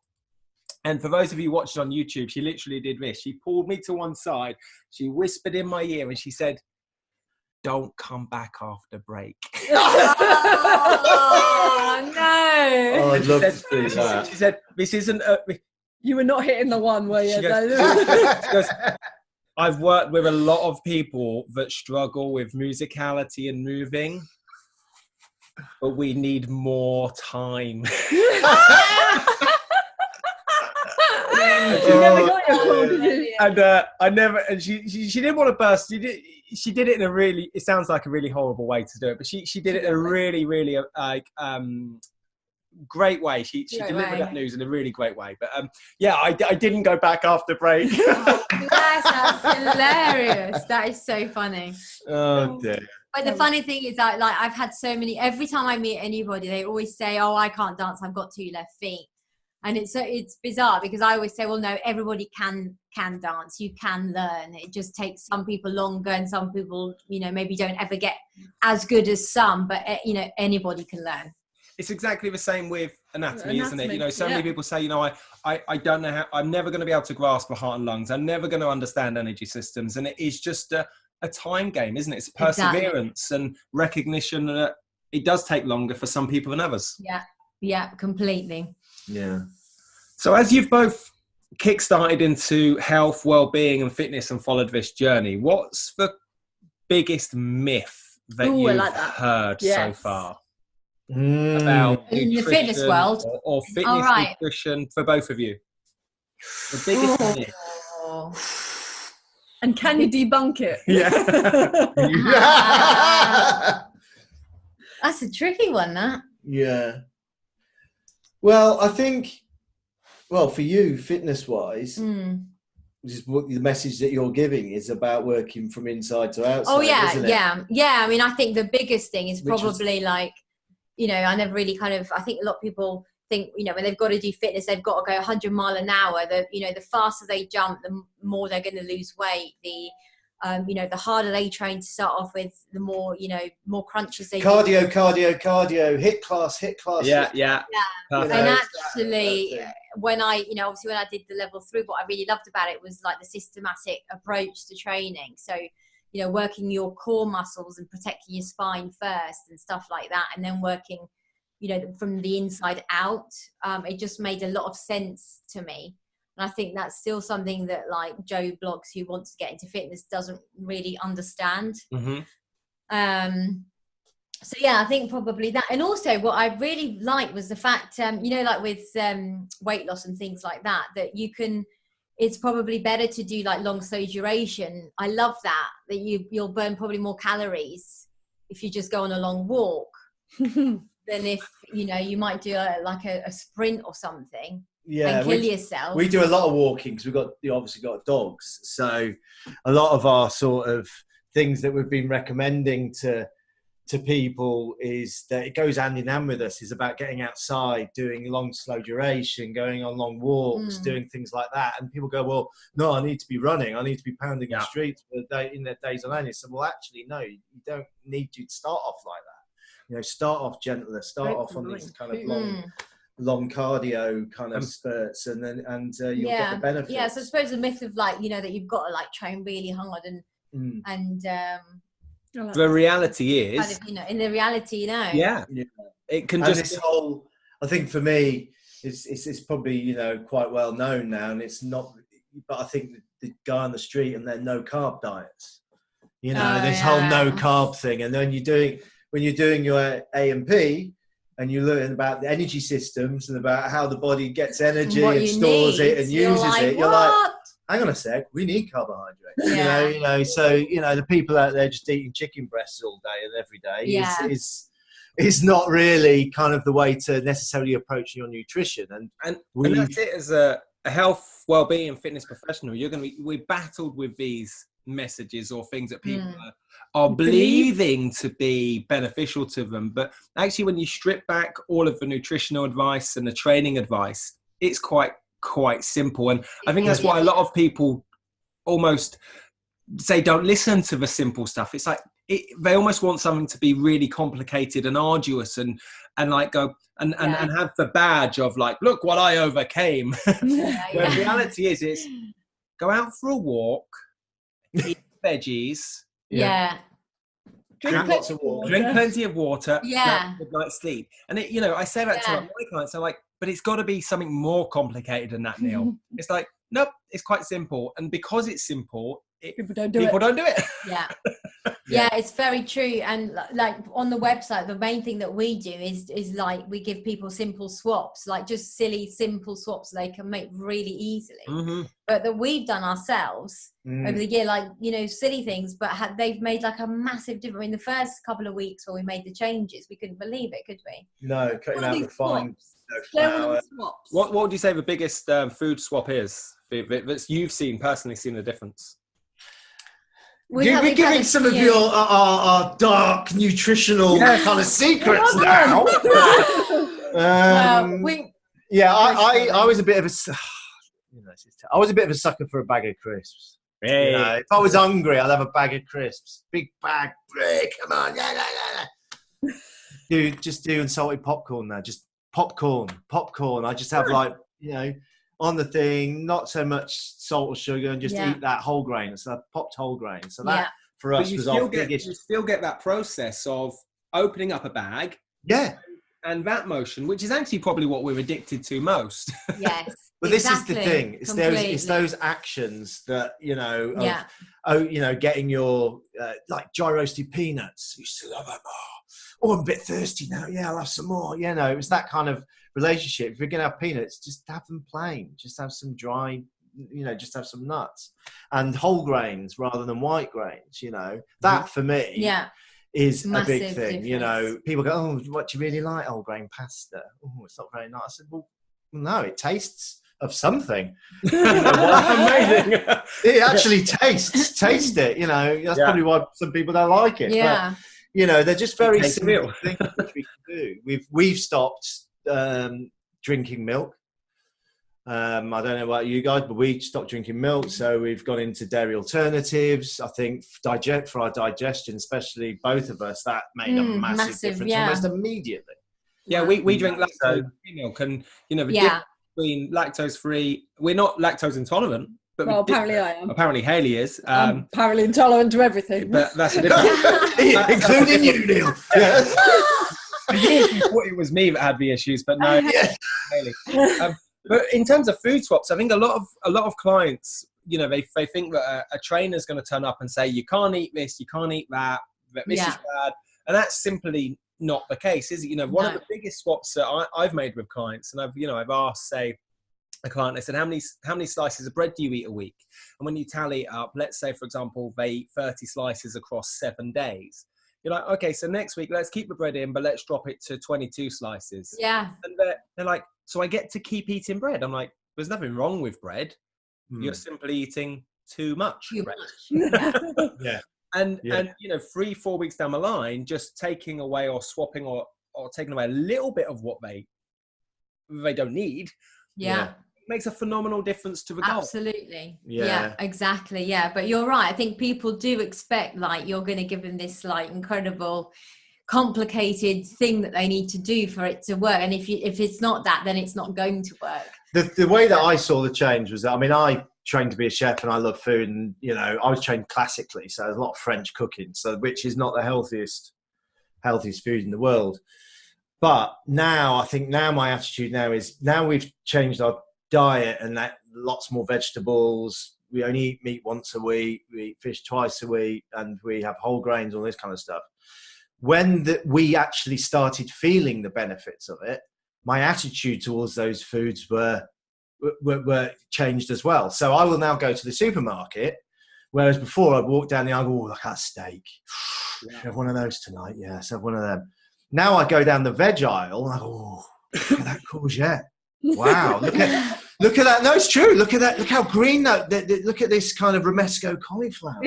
And for those of you watching on YouTube, she literally did this. She pulled me to one side, she whispered in my ear, and she said, "Don't come back after break." Oh no! Oh, I'd love to do that. She said, "This isn't." You were not hitting the one, were you? She goes, I've worked with a lot of people that struggle with musicality and moving, but we need more time. never got your call, did you? And she didn't want to burst. She did it in a really, it sounds like a really horrible way to do it, but she did it in a really, really great way. She delivered that news in a really great way. But I didn't go back after break. That's hilarious. That is so funny. Oh dear. But the funny thing is that, like, I've had so many, every time I meet anybody, they always say, oh, I can't dance, I've got 2 left feet. And it's bizarre because I always say, well, no, everybody can dance. You can learn. It just takes some people longer, and some people, maybe don't ever get as good as some, but anybody can learn. It's exactly the same with anatomy, isn't it? So many people say, I don't know how, I'm never going to be able to grasp the heart and lungs. I'm never going to understand energy systems. And it is just a time game, isn't it? It's perseverance and recognition that it does take longer for some people than others. Yeah, completely. Yeah. So as you've both kickstarted into health, well-being and fitness and followed this journey, what's the biggest myth that you've heard so far about in the fitness world or fitness nutrition for both of you? The biggest myth. And can you debunk it? Yeah. That's a tricky one, that. Yeah. Well, I think, for you, fitness-wise, just what the message that you're giving is about working from inside to outside. Oh, yeah, isn't it? yeah. I mean, I think the biggest thing is probably I never really I think a lot of people think, when they've got to do fitness, they've got to go 100 mile an hour. The faster they jump, the more they're going to lose weight. The harder they train to start off with, the more, more crunches they cardio, hit class. Yeah. And actually, when I did the level 3, what I really loved about it was like the systematic approach to training. So, working your core muscles and protecting your spine first and stuff like that. And then working, from the inside out. It just made a lot of sense to me. And I think that's still something that, like, Joe Bloggs, who wants to get into fitness, doesn't really understand. Mm-hmm. So yeah, I think probably that. And also what I really liked was the fact, like with weight loss and things like that, that it's probably better to do like long, slow duration. I love that you'll burn probably more calories if you just go on a long walk than if, you might do a sprint or something. And kill yourself. We do a lot of walking because we've obviously got dogs. So a lot of our sort of things that we've been recommending to people is that it goes hand in hand with us, is about getting outside, doing long, slow duration, going on long walks, doing things like that. And people go, well, no, I need to be running. I need to be pounding the streets in their days on end. I said, well, actually, no, you don't need to start off like that. Start off gentler, start off on these kind of long cardio kind of spurts, and then you'll get the benefits. Yeah, so I suppose the myth of that you've got to train really hard and the reality is kind of, in the reality it can and just this whole, I think for me it's probably quite well known now, and it's not, but I think the guy on the street and their no carb diets, whole no carb thing, and then when you're doing your A&P and you learn about the energy systems and about how the body gets energy and stores it and uses it, you're like, hang on a sec, we need carbohydrates. So the people out there just eating chicken breasts all day and every day is not really kind of the way to necessarily approach your nutrition. And that's it. As a health, well-being, fitness professional, we're battled with these messages or things that people are believing to be beneficial to them, but actually when you strip back all of the nutritional advice and the training advice, it's quite simple. And I think that's why a lot of people almost say don't listen to the simple stuff. It's like they almost want something to be really complicated and arduous and like go and have the badge of like, look what I overcame. The reality is it's go out for a walk, eat veggies, drink lots of water, drink plenty of water, good night's sleep. And I say that to my clients. I'm like, but it's got to be something more complicated than that, Neil. It's like, nope, it's quite simple. And because it's simple, people don't do it. Yeah. Yeah, it's very true. And like on the website, the main thing that we do is like we give people simple swaps, like just silly simple swaps they can make really easily, but that we've done ourselves over the year, like, you know, silly things, but they've made like a massive difference. In the first couple of weeks when we made the changes, we couldn't believe it, could we? No, cutting out the fine Flour. What would you say the biggest food swap is that you've personally seen the difference? We're giving some of your our dark nutritional kind of secrets now. I was a bit of a, I was a bit of a sucker for a bag of crisps. Hey. You know, if I was hungry, I'd have a bag of crisps. Big bag, come on, Dude, just do unsalted popcorn now. Just popcorn. I just have like, you know, on the thing, not so much salt or sugar, and just eat that whole grain. So popped whole grain. So that for us was our biggest. You still get that process of opening up a bag. Yeah. And that motion, which is actually probably what we're addicted to most. Yes. But this is the thing. It's those actions that, you know, getting your like dry roasted peanuts. You still have that. Oh, I'm a bit thirsty now. Yeah, I'll have some more. You know, it was that kind of relationship. If you're going to have peanuts, just have them plain. Just have some dry, you know, just have some nuts and whole grains rather than white grains, you know. That for me is a big thing. Difference. You know, people go, oh, what do you really like? Whole grain pasta. Oh, it's not very nice. I said, well, no, it tastes of something. Amazing. It actually tastes. Taste it, you know. That's probably why some people don't like it. Yeah. But, you know, they're just very simple things which we can do. We've stopped drinking milk. I don't know about you guys, but we stopped drinking milk, so we've gone into dairy alternatives. I think for our digestion, especially both of us, that made a massive difference almost immediately. Yeah, we drink lactose-free milk, and you know the difference between lactose-free. We're not lactose intolerant. But apparently I am. Apparently Hayley is. I'm apparently intolerant to everything. But that's a different... Including you, Neil. It was me that had the issues, but no, Hayley. But in terms of food swaps, I think a lot of clients, you know, they think that a trainer's going to turn up and say, you can't eat this, you can't eat that this is bad. And that's simply not the case, is it? You know, one of the biggest swaps that I've made with clients, and I've asked, say, a client, I said, how many slices of bread do you eat a week? And when you tally it up, let's say, for example, they eat 30 slices across 7 days. You're like, okay, so next week, let's keep the bread in, but let's drop it to 22 slices. Yeah. And they're like, so I get to keep eating bread. I'm like, there's nothing wrong with bread. You're simply eating too much bread. Yeah. And, you know, 3-4 weeks down the line, just taking away or swapping or taking away a little bit of what they don't need. Yeah. Makes a phenomenal difference to the goal. Absolutely. Yeah, exactly. Yeah, but you're right. I think people do expect like you're going to give them this like incredible complicated thing that they need to do for it to work, and if it's not that, then it's not going to work. The way that I saw the change was that, I mean, I trained to be a chef and I love food, and you know, I was trained classically, so there's a lot of French cooking, so which is not the healthiest food in the world. But now, I think my attitude now is, now we've changed our diet and that lots more vegetables. We only eat meat once a week. We eat fish twice a week, and we have whole grains, all this kind of stuff. When we actually started feeling the benefits of it, my attitude towards those foods were changed as well. So I will now go to the supermarket, whereas before I'd walk down the aisle, oh, look at that steak. Should have one of those tonight. Yeah, let's have one of them. Now I go down the veg aisle, and I go, oh, look at that courgette. Wow, look at that. No, it's true. Look at that. Look how green that. Look at this kind of romesco cauliflower.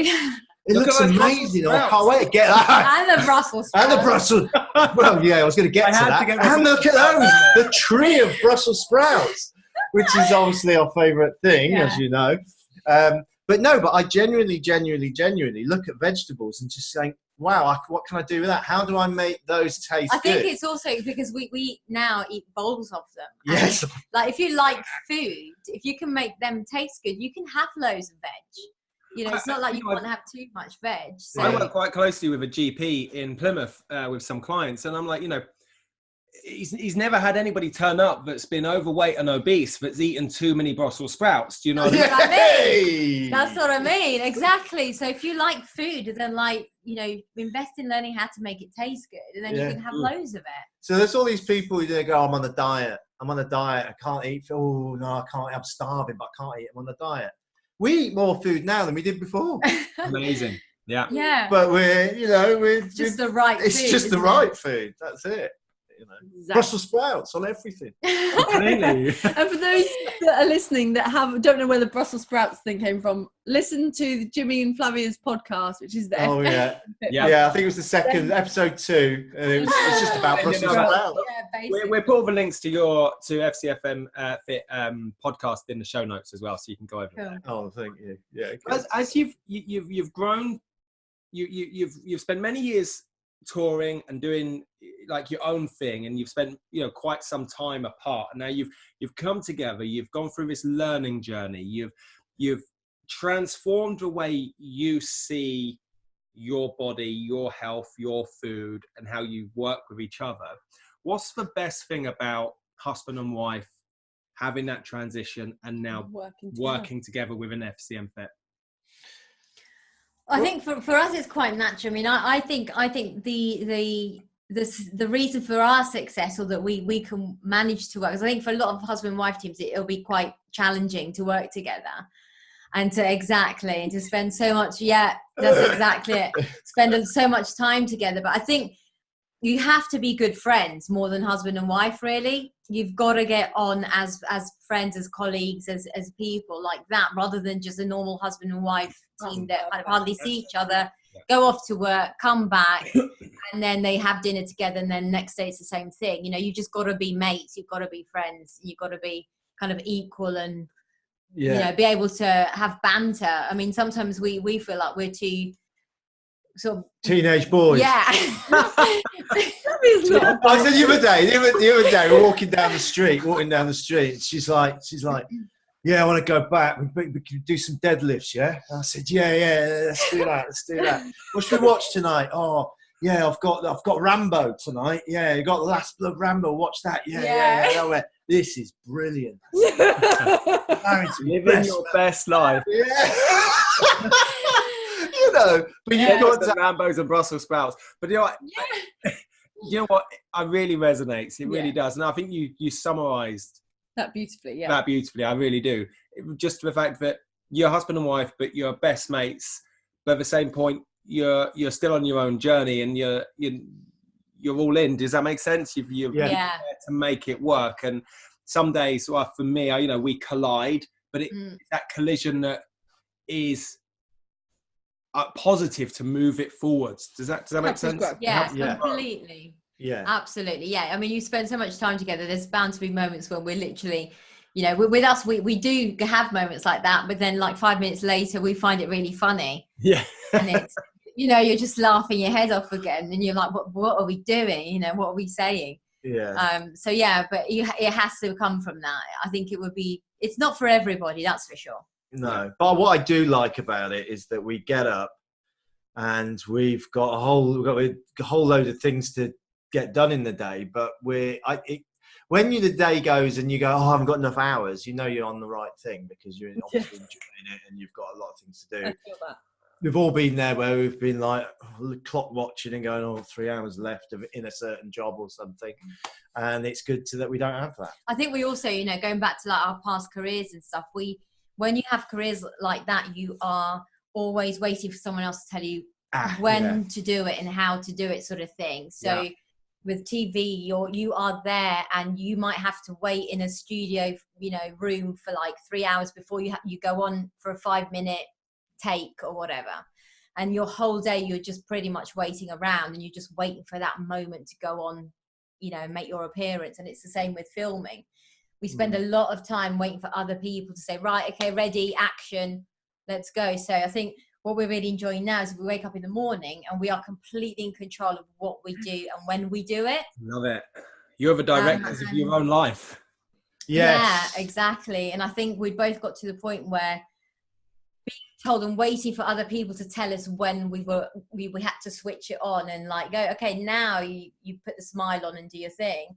It looks amazing. I can't wait to get that. And the Brussel Sprouts. And the Brussels. Well, yeah, I was going to get to that. And look at those. The tree of Brussel sprouts, which is obviously our favourite thing, as you know. But I genuinely look at vegetables and just think, wow, what can I do with that? How do I make those taste good? I think it's also because we now eat bowls of them. Yes. Like if you like food, if you can make them taste good, you can have loads of veg. You know, it's not like you want to have too much veg. So. I work quite closely with a GP in Plymouth with some clients, and I'm like, you know, he's never had anybody turn up that's been overweight and obese that's eaten too many Brussels sprouts. Do you know what I mean? That's what I mean. Exactly. So if you like food, then like invest in learning how to make it taste good, and then you can have loads of it. So there's all these people who go, I'm on a diet, I can't eat, oh no, I can't, I'm starving, but I can't eat, I'm on a diet. We eat more food now than we did before. Amazing. Yeah. Yeah. But it's just the right food. It's just the right food. That's it. Exactly. Brussel sprouts on everything. Really? And for those that are listening that don't know where the Brussels sprouts thing came from, listen to Jimmy and Flavia's podcast, which is the I think it was the second episode 2, and it's just about Brussels sprouts. We'll put all the links to FCMFIT podcast in the show notes as well, so you can go over there. Oh, thank you. Yeah. As you've grown, you've spent many years touring and doing like your own thing, and you've spent quite some time apart, and now you've come together, you've gone through this learning journey, you've transformed the way you see your body, your health, your food, and how you work with each other. What's the best thing about husband and wife having that transition and now working together with an FCMFIT? I think for us it's quite natural. I mean, I think the reason for our success, or that we can manage to work, because I think for a lot of husband and wife teams it'll be quite challenging to work together and to spend so much. Yeah, that's exactly it. Spend so much time together. But I think you have to be good friends more than husband and wife. Really, you've got to get on as friends, as colleagues, as people like that, rather than just a normal husband and wife team that hardly see each other, go off to work, come back, and then they have dinner together, and then next day it's the same thing. You just got to be mates, you've got to be friends, you've got to be kind of equal, and be able to have banter. I mean, sometimes we feel like we're two sort of teenage boys. Yeah. I said the other day, we're walking down the street, and she's like, yeah, I want to go back. We can do some deadlifts, yeah? And I said, yeah, let's do that. What should we watch tonight? Oh, yeah, I've got Rambo tonight. Yeah, you got The Last Blood Rambo. Watch that. Yeah. This is brilliant. Living your best life. Yeah. But you've got the Rambos and Brussels sprouts. But you know what? It really resonates. It really does. And I think you summarised that beautifully. Yeah. That beautifully. I really do. Just the fact that you're husband and wife, but you're best mates. But at the same point, you're still on your own journey, and you're all in. Does that make sense? You're there to make it work. And some days, well, for me, we collide, but it's that collision that is positive to move it forwards. Does that make sense? Yeah, completely. Yeah, absolutely. Yeah, I mean, you spend so much time together. There's bound to be moments when we're literally, with us, we do have moments like that, but then like 5 minutes later, we find it really funny. Yeah, and it's you're just laughing your head off again, and you're like, what are we doing? What are we saying? Yeah. So yeah, but it has to come from that. I think it's not for everybody, that's for sure. No, but what I do like about it is that we get up and we've got a whole load of things to get done in the day. But when the day goes and you go, I haven't got enough hours, you're on the right thing, because you're obviously enjoying it and you've got a lot of things to do. I feel that. We've all been there where we've been like clock watching and going, 3 hours left in a certain job or something. And it's good that we don't have that. I think we also, going back to like our past careers and stuff, when you have careers like that, you are always waiting for someone else to tell you when to do it and how to do it, sort of thing. So with TV, you are there, and you might have to wait in a studio, room for like 3 hours before you go on for a 5-minute take or whatever. And your whole day, you're just pretty much waiting around, and you're just waiting for that moment to go on, make your appearance. And it's the same with filming. We spend a lot of time waiting for other people to say, right, okay, ready, action, let's go. So I think what we're really enjoying now is we wake up in the morning and we are completely in control of what we do and when we do it. Love it. You're the directors of your own life. Yes. Yeah, exactly. And I think we both got to the point where being told and waiting for other people to tell us when we had to switch it on and like go, okay, now you put the smile on and do your thing.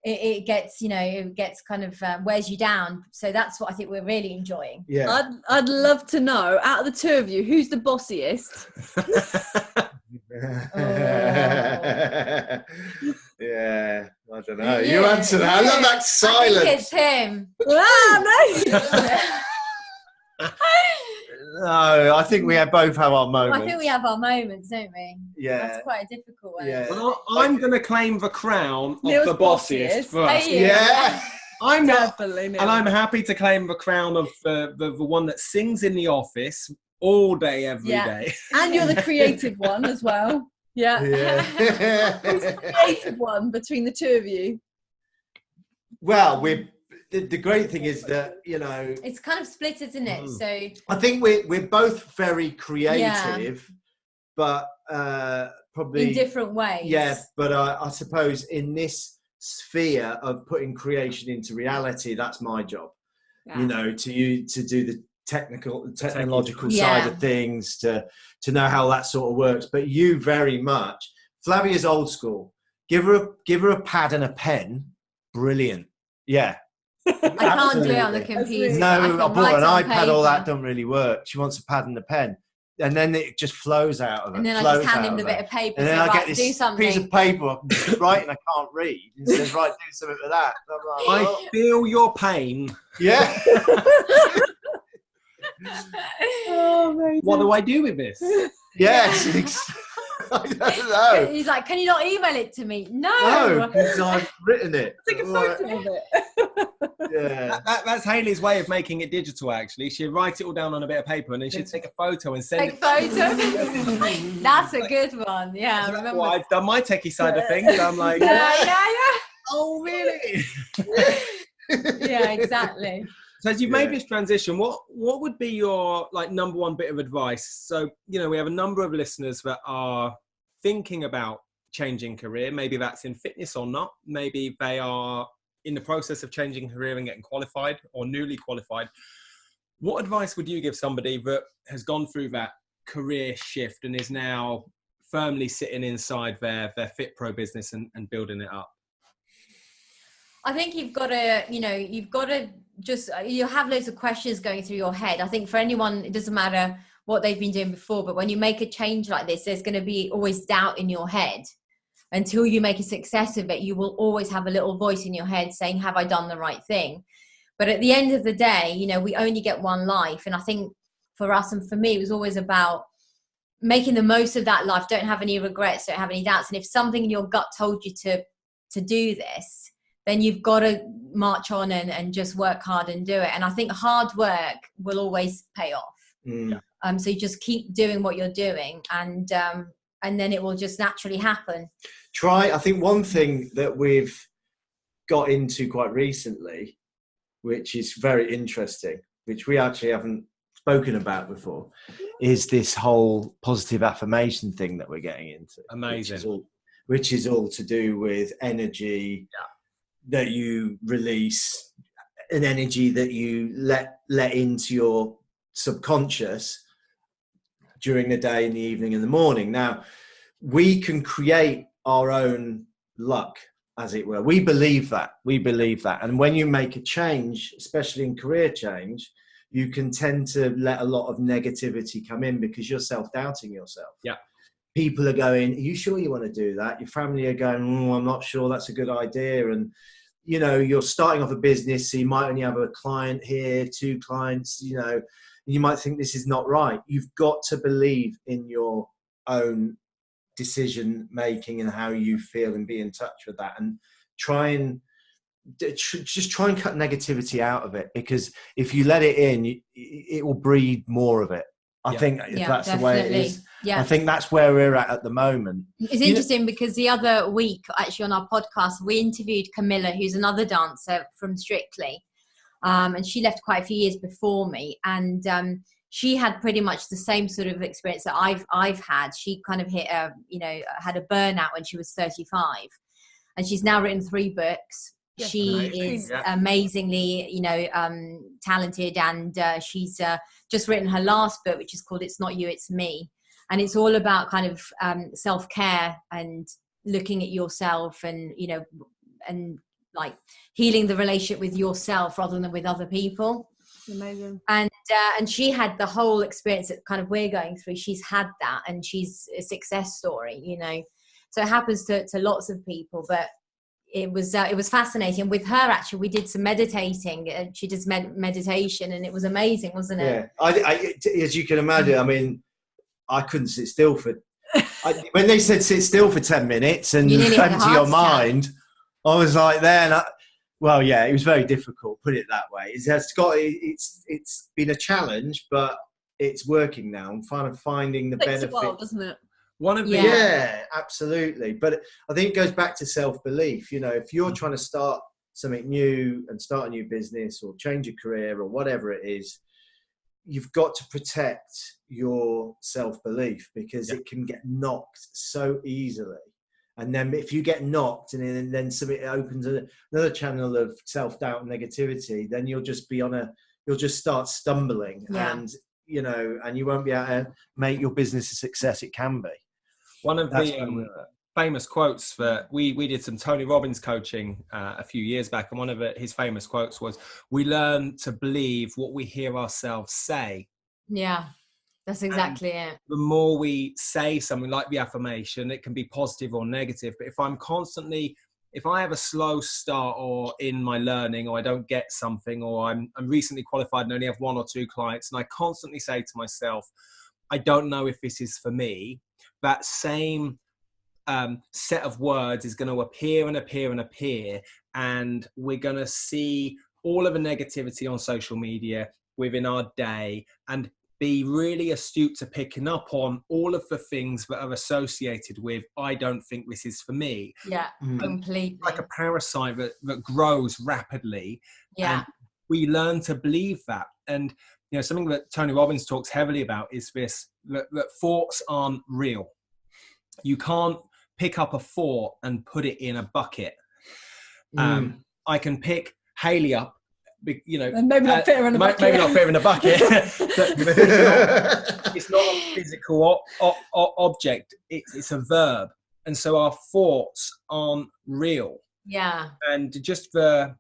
it gets, it gets kind of wears you down. So that's what I think we're really enjoying. Yeah. I'd love to know, out of the two of you, who's the bossiest? Yeah, I don't know. You answer that. I love that silence. I think it's him. No, I think we both have our moments. I think we have our moments, don't we? Yeah. That's quite a difficult one. Yeah. Well, I'm going to claim the crown of Neil's the bossiest bossiest. first. Yeah. I'm not, Definitely. and I'm happy to claim the crown of the one that sings in the office all day, every day. And you're the creative one as well. Yeah. Who's the creative one between the two of you? Well, the great thing is that, it's kind of split, isn't it? So I think we're both very creative, but probably in different ways. Yeah, but I suppose in this sphere of putting creation into reality, that's my job. Yeah. To do the technological side of things, to know how that sort of works. But you very much, Flavia's old school. Give her a pad and a pen. Brilliant. Yeah. I can't do it on the computer. No, I bought an iPad. Paper. All that don't really work. She wants a pad and a pen, and then it just flows out of it. And then I just hand him the bit of paper. And then I get this piece of paper I can write and I can't read. And says, right, do something with that. And I'm like, I feel your pain. Yeah. What do I do with this? Yes. I don't know. He's like, can you not email it to me? No, because I've written it. Take a photo of it. Yeah. That's Hayley's way of making it digital, actually. She'd write it all down on a bit of paper and then she'd take a photo and send Take a photo. That's a good one. Yeah, I remember. Well, I've done my techie side of things. I'm like, Yeah. oh, really? Yeah, exactly. So as you've made this transition, what would be your number one bit of advice? So, we have a number of listeners that are thinking about changing career. Maybe that's in fitness or not. Maybe they are in the process of changing career and getting qualified or newly qualified. What advice would you give somebody that has gone through that career shift and is now firmly sitting inside their FitPro business and building it up? I think you've got to you have loads of questions going through your head. I think for anyone, it doesn't matter what they've been doing before, but when you make a change like this, there's going to be always doubt in your head. Until you make a success of it, you will always have a little voice in your head saying, have I done the right thing? But at the end of the day, we only get one life. And I think for us and for me, it was always about making the most of that life. Don't have any regrets, don't have any doubts. And if something in your gut told you to do this, then you've got to march on and just work hard and do it. And I think hard work will always pay off. So you just keep doing what you're doing and then it will just naturally happen. I think one thing that we've got into quite recently, which is very interesting, which we actually haven't spoken about before, is this whole positive affirmation thing that we're getting into. Amazing. Which is all to do with energy that you release, an energy that you let into your subconscious during the day, in the evening, in the morning. Now, we can create our own luck, as it were. We believe that. And when you make a change, especially in career change, you can tend to let a lot of negativity come in because you're self-doubting yourself. Yeah. People are going, are you sure you want to do that? Your family are going, I'm not sure that's a good idea. And, you're starting off a business, so you might only have a client here, 2 clients, you might think this is not right. You've got to believe in your own decision making and how you feel and be in touch with that, and try and cut negativity out of it, because if you let it in, it will breed more of it. I think that's definitely the way it is. Yeah. I think that's where we're at the moment. It's interesting because the other week, actually on our podcast, we interviewed Camilla, who's another dancer from Strictly. And she left quite a few years before me. And she had pretty much the same sort of experience that I've had. She kind of had a burnout when she was 35. And she's now written 3 books. Yes, she is amazingly, talented, and she's just written her last book, which is called It's Not You, It's Me. And it's all about kind of self-care and looking at yourself and, and like healing the relationship with yourself rather than with other people. Amazing. And she had the whole experience that kind of we're going through. She's had that, and she's a success story, you know. So it happens to lots of people, but it was fascinating. With her, actually, we did some meditating, and she does meditation, and it was amazing, wasn't it? Yeah, as you can imagine, I mean, I couldn't sit still when they said sit still for 10 minutes and empty your mind, I was like, well, yeah, it was very difficult, put it that way. It's been a challenge, but it's working now. I'm finding the benefit. Takes a while, doesn't it? Yeah, absolutely. But I think it goes back to self-belief. You know, if you're trying to start something new and start a new business or change your career or whatever it is, you've got to protect your self-belief, because it can get knocked so easily. And then if you get knocked and then something opens another channel of self-doubt and negativity, then you'll just start stumbling, and you know, and you won't be able to make your business a success it can be. One of the famous quotes we did some Tony Robbins coaching a few years back, and one of his famous quotes was, "We learn to believe what we hear ourselves say." Yeah. That's exactly it. The more we say something like the affirmation, it can be positive or negative. But if I have a slow start or in my learning, or I don't get something, or I'm recently qualified and only have 1 or 2 clients, and I constantly say to myself, I don't know if this is for me, that same set of words is going to appear and appear and appear. And we're going to see all of the negativity on social media within our day, and be really astute to picking up on all of the things that are associated with, I don't think this is for me. Yeah, completely. Like a parasite that grows rapidly. Yeah. And we learn to believe that. And, you know, something that Tony Robbins talks heavily about is this, that thoughts aren't real. You can't pick up a thought and put it in a bucket. I can pick Hayley up, you know, and maybe not fit her in a bucket. Maybe not fit her in a bucket. It's not a physical object. It's a verb, and so our thoughts aren't real. Yeah. And just the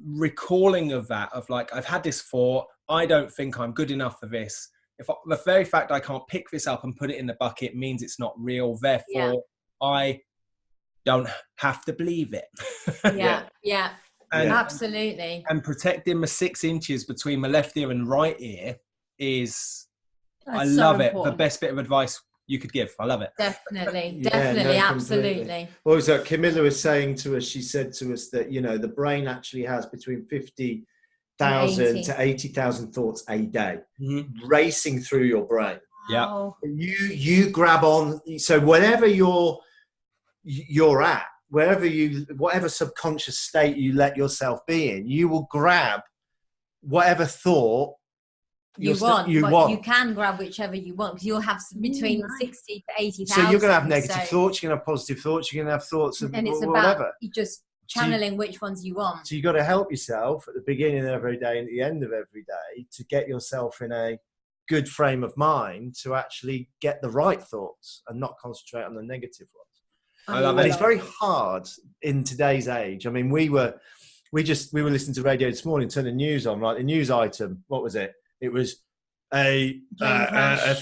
recalling of that, of like, I've had this thought, I don't think I'm good enough for this. The very fact I can't pick this up and put it in the bucket means it's not real. Therefore, I don't have to believe it. Yeah. And, absolutely. And protecting the 6 inches between my left ear and right ear is, I love it. The best bit of advice you could give. I love it. Definitely. Absolutely. What was that? Camilla was saying to us, she said to us that, you know, the brain actually has between 50,000 to 80,000 thoughts a day racing through your brain. Yeah. You grab on. So whenever you're at, whatever subconscious state you let yourself be in, you will grab whatever thought you want. You can grab whichever you want, because you'll have between 60 to 80,000. So you're going to have negative thoughts, you're going to have positive thoughts, you're going to have thoughts of it's whatever. About just channeling which ones you want. So you've got to help yourself at the beginning of every day and at the end of every day to get yourself in a good frame of mind to actually get the right thoughts and not concentrate on the negative ones. I love it. And it's very hard in today's age. I mean, we were listening to radio this morning, turn the news on, right? The news item, what was it? It was a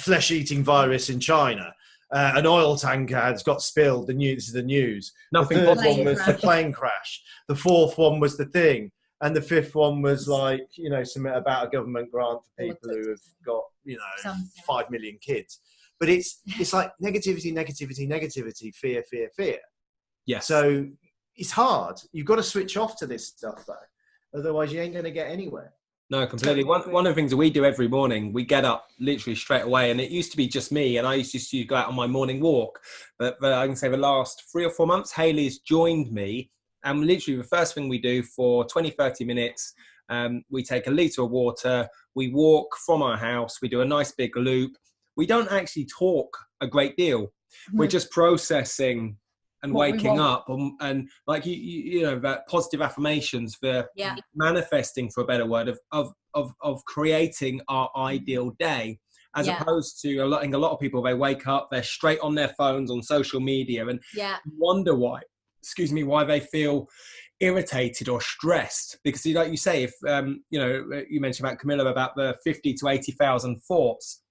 flesh-eating virus in China. An oil tanker has got spilled. This is the news. Nothing. The third one was the plane crash. The fourth one was the thing. And the fifth one was like, you know, something about a government grant for people who have got, you know, 5 million kids. But it's like negativity, fear. Yes. So it's hard. You've got to switch off to this stuff, though. Otherwise, you ain't going to get anywhere. No, completely. One of the things that we do every morning, we get up literally straight away. And it used to be just me, and I used to go out on my morning walk. But I can say the last 3 or 4 months, Hayley's joined me. And literally the first thing we do for 20, 30 minutes, we take a litre of water. We walk from our house. We do a nice big loop. We don't actually talk a great deal. We're just processing and waking up, and like you know, that positive affirmations, the manifesting, for a better word, of creating our ideal day, as opposed to a lot of people, they wake up, they're straight on their phones on social media, and wonder why they feel irritated or stressed, because like you say, if you mentioned about Camilla about the 50 to 80,000 thoughts,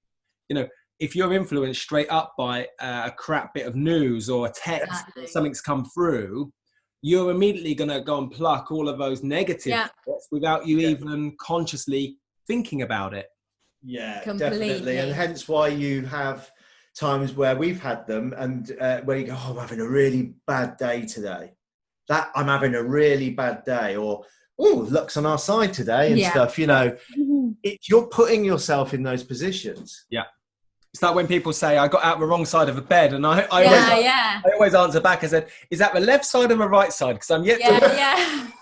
if you're influenced straight up by a crap bit of news or a text, or something's come through, you're immediately going to go and pluck all of those negative thoughts without you even consciously thinking about it. Yeah, Completely. definitely. And hence why you have times where we've had them and where you go, oh, I'm having a really bad day today. I'm having a really bad day, or, oh, luck's on our side today and stuff, you're putting yourself in those positions. Yeah. It's like when people say, I got out the wrong side of the bed, and I always answer back and said, is that the left side or the right side? Because I'm yet to...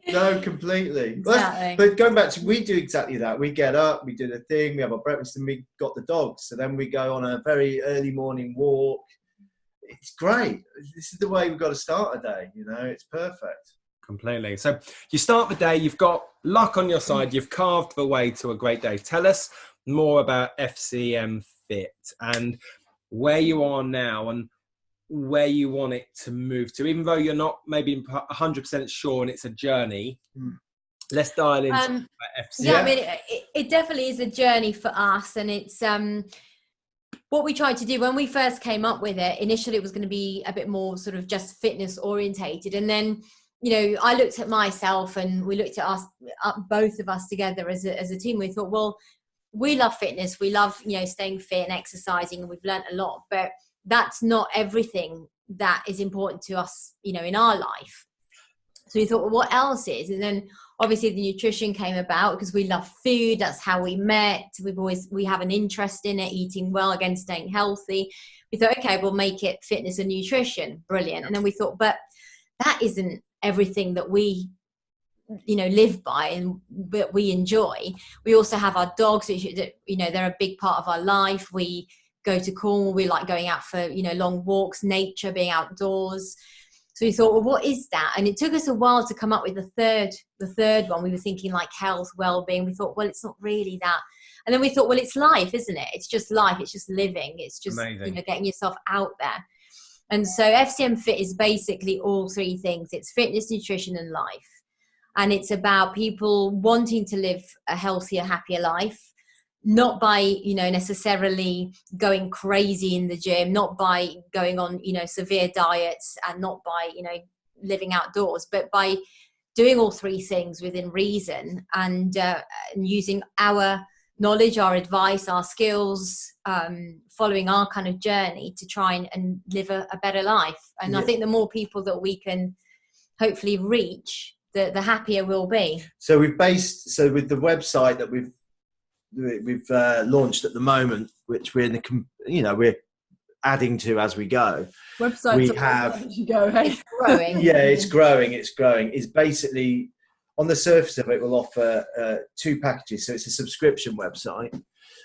No, completely. Exactly. But going back to, we do exactly that. We get up, we do the thing, we have our breakfast, and we got the dogs. So then we go on a very early morning walk. It's great. This is the way we've got to start a day, it's perfect. Completely. So you start the day, you've got luck on your side, you've carved the way to a great day. Tell us more about FCMFIT and where you are now and where you want it to move to, even though you're not maybe 100% sure and it's a journey. Let's dial into FCMFIT. Yeah, I mean, it definitely is a journey for us, and it's what we tried to do when we first came up with it. Initially, it was going to be a bit more sort of just fitness orientated, and then I looked at myself, and we looked at us, both of us together as a team. We thought, well, we love fitness, we love staying fit and exercising, and we've learnt a lot, but that's not everything that is important to us in our life. So we thought, well, what else is? And then obviously the nutrition came about because we love food. That's how we met. We have an interest in it, eating well, again, staying healthy. We thought, okay, we'll make it fitness and nutrition. Brilliant. And then we thought, but that isn't everything that we live by and that we enjoy. We also have our dogs, which they're a big part of our life. We go to Cornwall, we like going out for long walks, nature, being outdoors. So we thought, well, what is that? And it took us a while to come up with the third one. We were thinking like health, well-being. We thought, well, it's not really that. And then we thought, well, it's life, isn't it? It's just life. It's just living. It's just getting yourself out there. And so FCMFIT is basically all three things. It's fitness, nutrition, and life. And it's about people wanting to live a healthier, happier life, not by, necessarily going crazy in the gym, not by going on, severe diets, and not by, living outdoors, but by doing all three things within reason and using our knowledge, our advice, our skills, following our kind of journey to try and live a better life. And I think the more people that we can hopefully reach, the happier we'll be. So with the website that we've launched at the moment, which we're we're adding to as we go. Websites we have it's growing. Yeah, it's growing. It's basically, on the surface of it, will offer two packages. So it's a subscription website.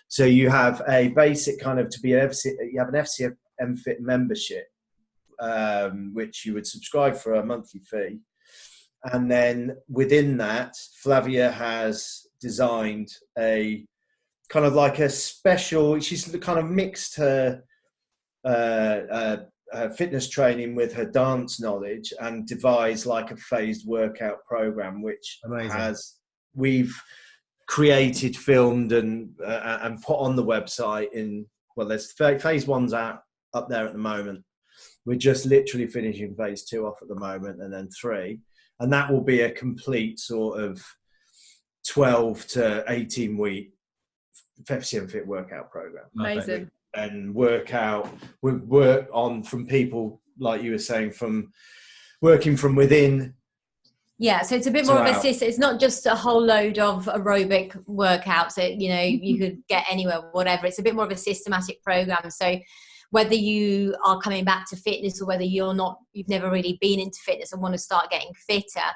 So you have a basic kind of you have an FCMFIT membership, which you would subscribe for a monthly fee. And then within that, Flavia has designed a kind of like a special, she's kind of mixed her fitness training with her dance knowledge and devised like a phased workout program, which we've created, filmed and put on the website there's phase one's up there at the moment. We're just literally finishing phase 2 off at the moment, and then 3. And that will be a complete sort of 12 to 18 week FCMFIT workout program. Amazing. And work on from people, like you were saying, from working from within. Yeah, so it's a bit more of a system. It's not just a whole load of aerobic workouts that, you could get anywhere, whatever. It's a bit more of a systematic program. So whether you are coming back to fitness or whether you've never really been into fitness and want to start getting fitter,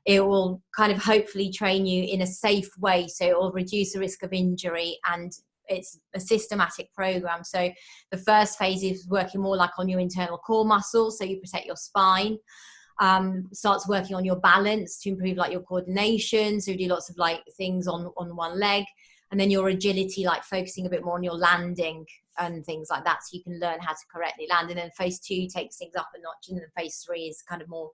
it will kind of hopefully train you in a safe way. So it will reduce the risk of injury, and it's a systematic program. So the first phase is working more like on your internal core muscles, so you protect your spine. Starts working on your balance to improve like your coordination. So you do lots of like things on one leg. And then your agility, like focusing a bit more on your landing and things like that, so you can learn how to correctly land. And then phase 2 takes things up a notch, and then phase 3 is kind of more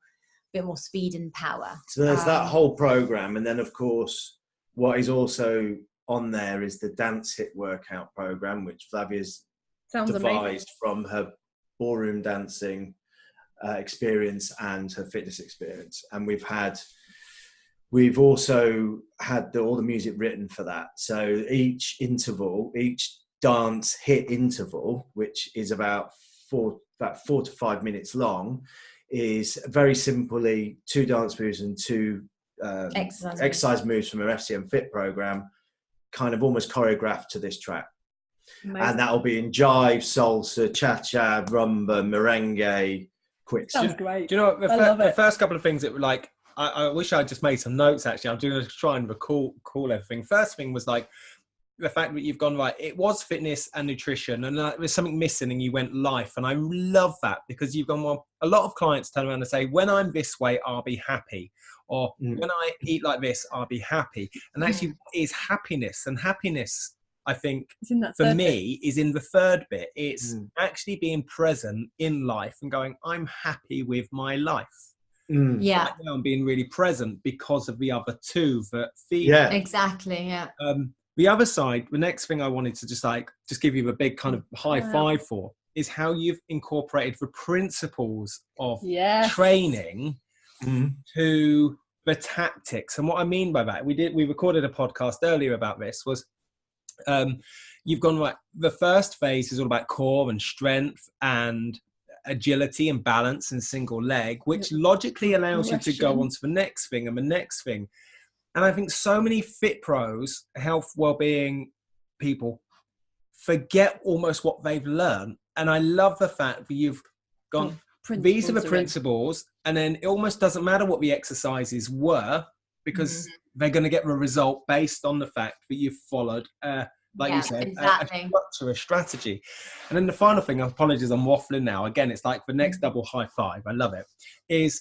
bit more speed and power. So there's that whole program. And then, of course, what is also on there is the Dance Hit workout program, which Flavia's devised from her ballroom dancing experience and her fitness experience. And we've also had all the music written for that. So each dance hit interval, which is about 4 to 5 minutes long, is very simply 2 dance moves and 2 exercise moves from an FCMFIT program, kind of almost choreographed to this track. Amazing. And that'll be in jive, salsa, cha-cha, rumba, merengue, quicks. Sounds great. Do you know what, the first couple of things that were like, I wish I just made some notes actually. I'm going to try and recall everything. First thing was like the fact that you've gone right. It was fitness and nutrition, and there was something missing, and you went life. And I love that because you've gone, well, a lot of clients turn around and say, when I'm this way, I'll be happy. Or when I eat like this, I'll be happy. And actually, what is happiness? And happiness, I think, for me, is in the third bit. It's actually being present in life and going, I'm happy with my life. Yeah. Right now I'm being really present because of the other two that feed. Yeah, exactly. Yeah. The other side, the next thing I wanted to just give you a big kind of high five for is how you've incorporated the principles of training to the tactics. And what I mean by that, we recorded a podcast earlier about this, was you've gone right. The first phase is all about core and strength and agility and balance and single leg, which logically allows you to go on to the next thing and the next thing. And I think so many fit pros, health, well-being people forget almost what they've learned. And I love the fact that you've gone, these are the principles, and then it almost doesn't matter what the exercises were because they're going to get the result based on the fact that you've followed like you said, exactly. A structure, a strategy. And then the final thing, apologies, I'm waffling now. Again, it's like the next double high five. I love it. Is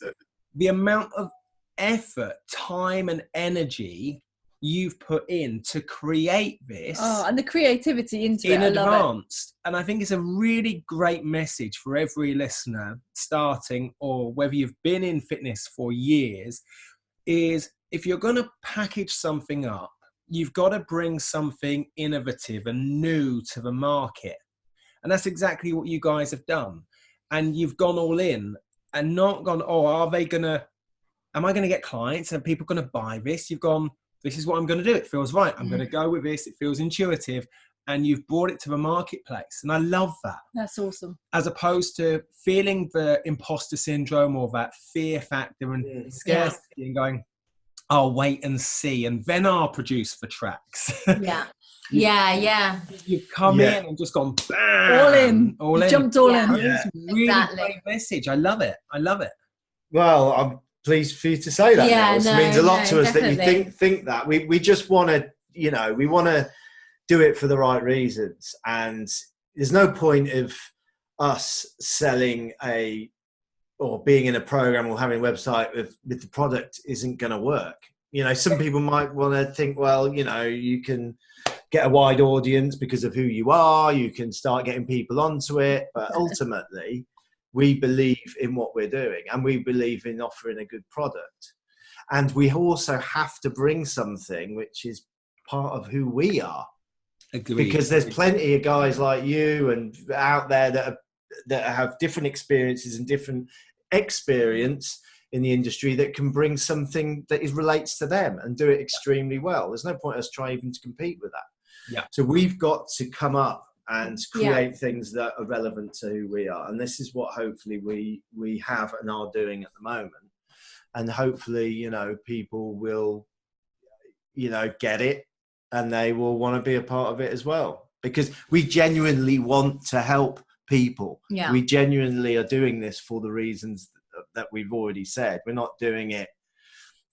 the amount of effort, time and energy you've put in to create this. Oh, and the creativity into in it. advance. And I think it's a really great message for every listener starting, or whether you've been in fitness for years, is if you're going to package something up, you've got to bring something innovative and new to the market. And that's exactly what you guys have done. And you've gone all in and not gone, oh, am I going to get clients? Are people going to buy this? You've gone, this is what I'm going to do. It feels right. I'm going to go with this. It feels intuitive. And you've brought it to the marketplace. And I love that. That's awesome. As opposed to feeling the imposter syndrome or that fear factor and scarcity and going, I'll wait and see, and then I'll produce the tracks. You've come in and just gone, bam! All in. Jumped all in. It's really great message. I love it. Well, I'm pleased for you to say that. It means a lot to us that you think that. We just want to, we want to do it for the right reasons. And there's no point of us selling or being in a program or having a website with the product isn't going to work. Some people might want to think, well, you can get a wide audience because of who you are. You can start getting people onto it. But ultimately, we believe in what we're doing and we believe in offering a good product. And we also have to bring something which is part of who we are. Agreed. Because there's plenty of guys like you and out there that have different experiences and different experience in the industry that can bring something that relates to them and do it extremely well. There's no point us trying even to compete with that. Yeah. So we've got to come up and create things that are relevant to who we are. And this is what hopefully we have and are doing at the moment. And hopefully, people will, get it and they will want to be a part of it as well. Because we genuinely want to help people. Yeah. We genuinely are doing this for the reasons that we've already said. We're not doing it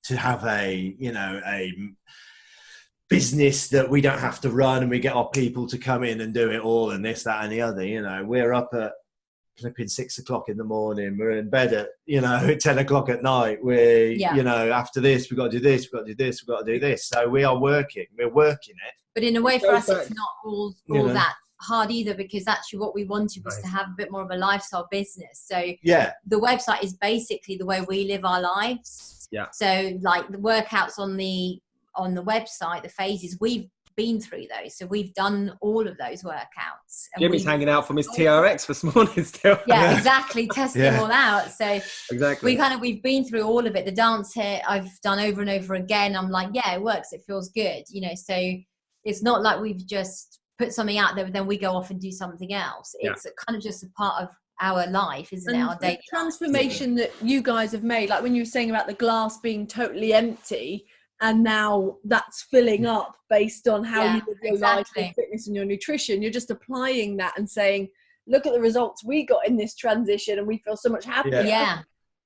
to have a business that we don't have to run and we get our people to come in and do it all and this, that and the other. We're up at flipping 6 o'clock in the morning. We're in bed at 10 o'clock at night. After this, we've got to do this, we've got to do this, we've got to do this. So we're working it. But in a way, for us, it's not all that hard either, because actually what we wanted was to have a bit more of a lifestyle business. So the website is basically the way we live our lives. Yeah. So like the workouts on the website, the phases, we've been through those. So we've done all of those workouts. And Jimmy's hanging out from his TRX this morning still. Yeah, exactly. Testing all out. So exactly. We've been through all of it. The dance Hiit I've done over and over again. I'm like, yeah, it works. It feels good. You know, so it's not like we've just put something out there, but then we go off and do something else. It's kind of just a part of our life, isn't it? Our daily transformation that you guys have made, like when you were saying about the glass being totally empty, and now that's filling up based on how you live your life, your fitness and your nutrition. You're just applying that and saying, look at the results we got in this transition and we feel so much happier. Yeah.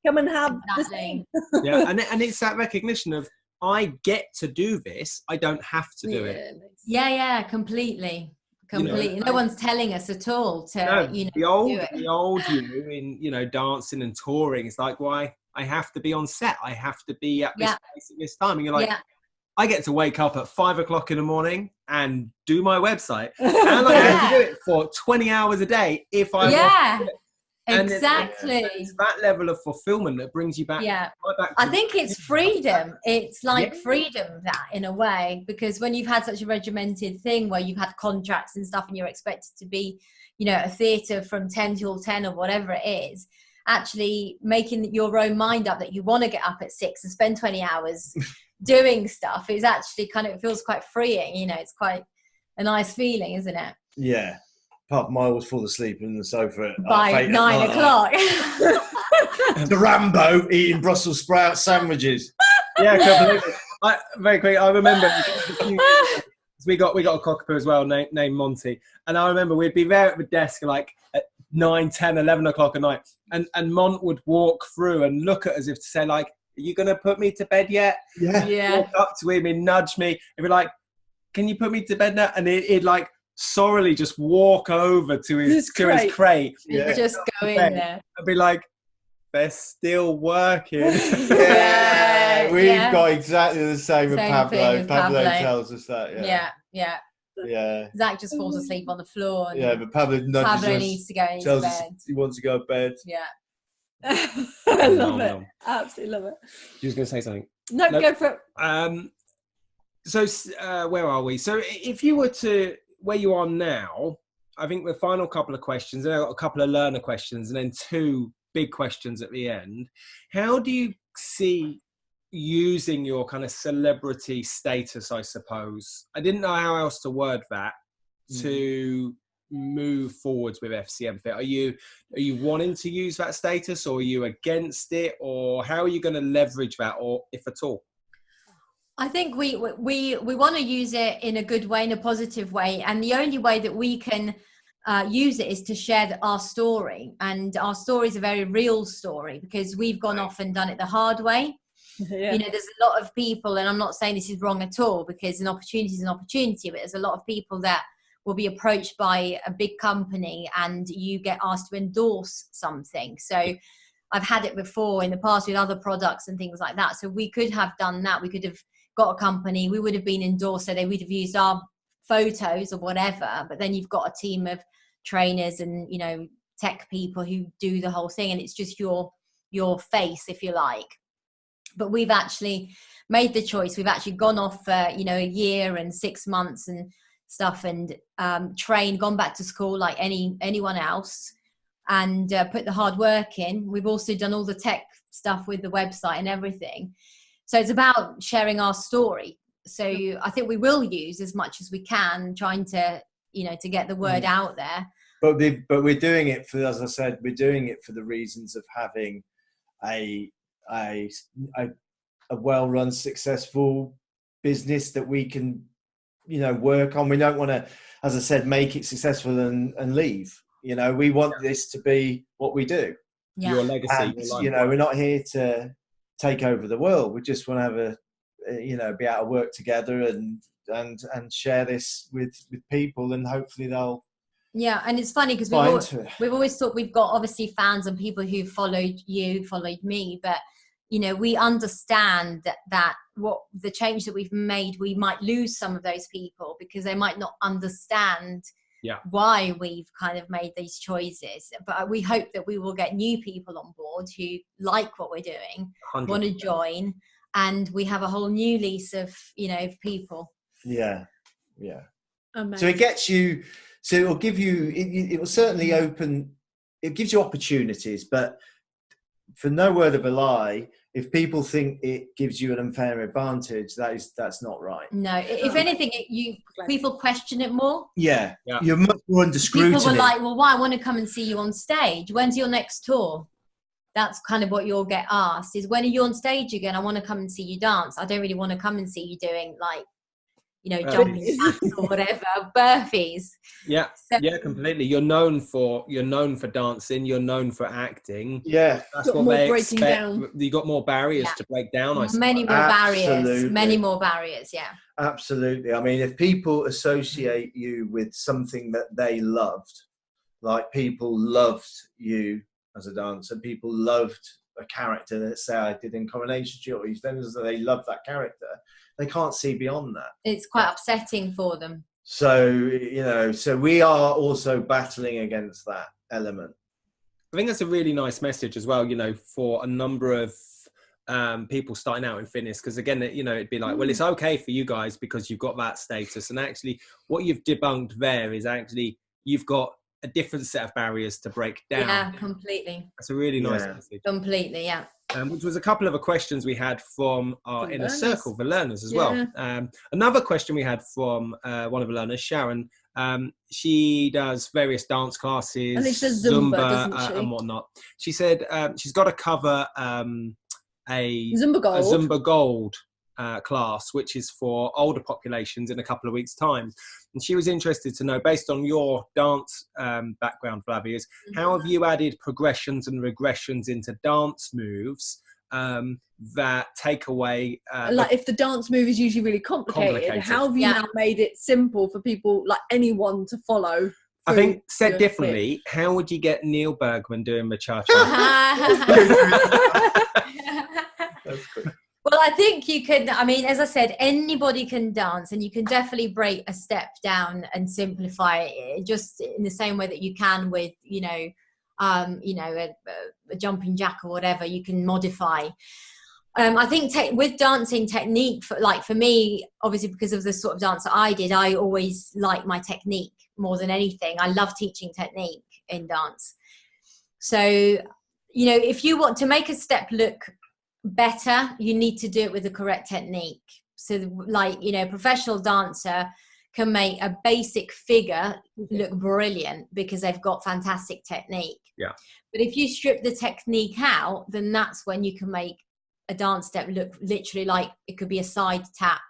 Come and have the same. and it's that recognition of, I get to do this, I don't have to do it. Yeah, completely. No one's telling us at all to, the old you in, dancing and touring, it's like, why I have to be on set, I have to be at this place at this time, and you're like, I get to wake up at 5 o'clock in the morning and do my website, and I get to do it for 20 hours a day if I want to do it. Exactly. It's that level of fulfillment that brings you back. Yeah. I think it's freedom. It's like freedom, that in a way, because when you've had such a regimented thing where you've had contracts and stuff and you're expected to be, a theatre from 10 till 10 or whatever it is, actually making your own mind up that you want to get up at 6 and spend 20 hours doing stuff is actually it feels quite freeing. It's quite a nice feeling, isn't it? Yeah. Apart from I always fall asleep on the sofa by 9 o'clock. The Rambo eating Brussel Sprouts sandwiches. Yeah, completely. Very quick. I remember we got a cockapoo as well named Monty, and I remember we'd be there at the desk like at 9, 10, 11 o'clock at night, and Mont would walk through and look at us as if to say like, "Are you gonna put me to bed yet?" Yeah. Walk up to him and nudge me and be like, "Can you put me to bed now?" And he'd like sorrily just walk over to his crate. Just go in there. I'd be like, they're still working. We've got exactly the same with Pablo. Pablo tells us that. Yeah. Zach just falls asleep on the floor. And but Pablo needs to go into bed. He wants to go to bed. Yeah. I love it. Absolutely love it. You was going to say something? No, go for it. So where are we? So if you were to, where you are now, I think the final couple of questions, and I've got a couple of learner questions and then 2 big questions at the end. How do you see using your kind of celebrity status, I suppose? I didn't know how else to word that to move forwards with FCMFIT. Are you wanting to use that status, or are you against it, or how are you going to leverage that, or if at all? I think we want to use it in a good way, in a positive way. And the only way that we can use it is to share our story. And our story is a very real story, because we've gone off and done it the hard way. There's a lot of people, and I'm not saying this is wrong at all, because an opportunity is an opportunity, but there's a lot of people that will be approached by a big company and you get asked to endorse something. So I've had it before in the past with other products and things like that. So we could have done that. We could have got a company, we would have been endorsed, so they would have used our photos or whatever, but then you've got a team of trainers and tech people who do the whole thing, and it's just your face, if you like. But we've actually made the choice. We've actually gone off for a year and 6 months and stuff, and gone back to school like anyone else, and put the hard work in. We've also done all the tech stuff with the website and everything. So it's about sharing our story. So I think we will use as much as we can, trying to, to get the word out there. But we're doing it for, as I said, we're doing it for the reasons of having a well-run, successful business that we can, work on. We don't want to, as I said, make it successful and leave. We want this to be what we do. Yeah. Your legacy. And, we're not here to take over the world. We just want to have be able to work together and share this with people, and hopefully they'll. Yeah, and it's funny because we've always thought we've got obviously fans and people who followed me, but we understand that what the change that we've made, we might lose some of those people because they might not understand why we've kind of made these choices. But we hope that we will get new people on board who like what we're doing, 100%. want to join, and we have a whole new lease of, people. Yeah. Amazing. So it gets you, so it will give you, it will certainly open, it gives you opportunities, but for no word of a lie, if people think it gives you an unfair advantage, that's not right. No, if anything, people question it more. Yeah. You're much more under scrutiny. People were like, well, why? I want to come and see you on stage. When's your next tour? That's kind of what you'll get asked, is when are you on stage again? I want to come and see you dance. I don't really want to come and see you doing jumping jacks or whatever, burpees. Yeah, completely. You're known for dancing. You're known for acting. Yeah, that's what they expect. You got more barriers to break down. I suppose. Many more barriers. Yeah, absolutely. I mean, if people associate you with something that they loved, like people loved you as a dancer, people loved a character that, say, I did in Coronation Street or Eastenders, they love that character. They can't see beyond that. It's quite upsetting for them. So, so we are also battling against that element. I think that's a really nice message as well, for a number of people starting out in fitness. Because again, it'd be like, well, it's okay for you guys because you've got that status. And actually what you've debunked there is actually you've got a different set of barriers to break down. Yeah, completely. That's a really nice message. Completely, yeah. Which was a couple of questions we had from our inner circle, the learners as well. Another question we had from one of the learners, Sharon. She does various dance classes, and she does Zumba, and whatnot. She said she's got to cover a Zumba Gold class, which is for older populations in a couple of weeks' time. And she was interested to know, based on your dance background, Flavia, how have you added progressions and regressions into dance moves that take away... if the dance move is usually really complicated. How have you now made it simple for people, like anyone, to follow? I think, said differently, how would you get Neil Bergman doing the cha-cha? That's good. Well, I think you can, as I said, anybody can dance, and you can definitely break a step down and simplify it just in the same way that you can with, a jumping jack or whatever. You can modify. I think with dancing technique, for me, obviously because of the sort of dance that I did, I always like my technique more than anything. I love teaching technique in dance. So, if you want to make a step look better, you need to do it with the correct technique. So professional dancer can make a basic figure look brilliant because they've got fantastic technique. But if you strip the technique out, then that's when you can make a dance step look literally like it could be a side tap,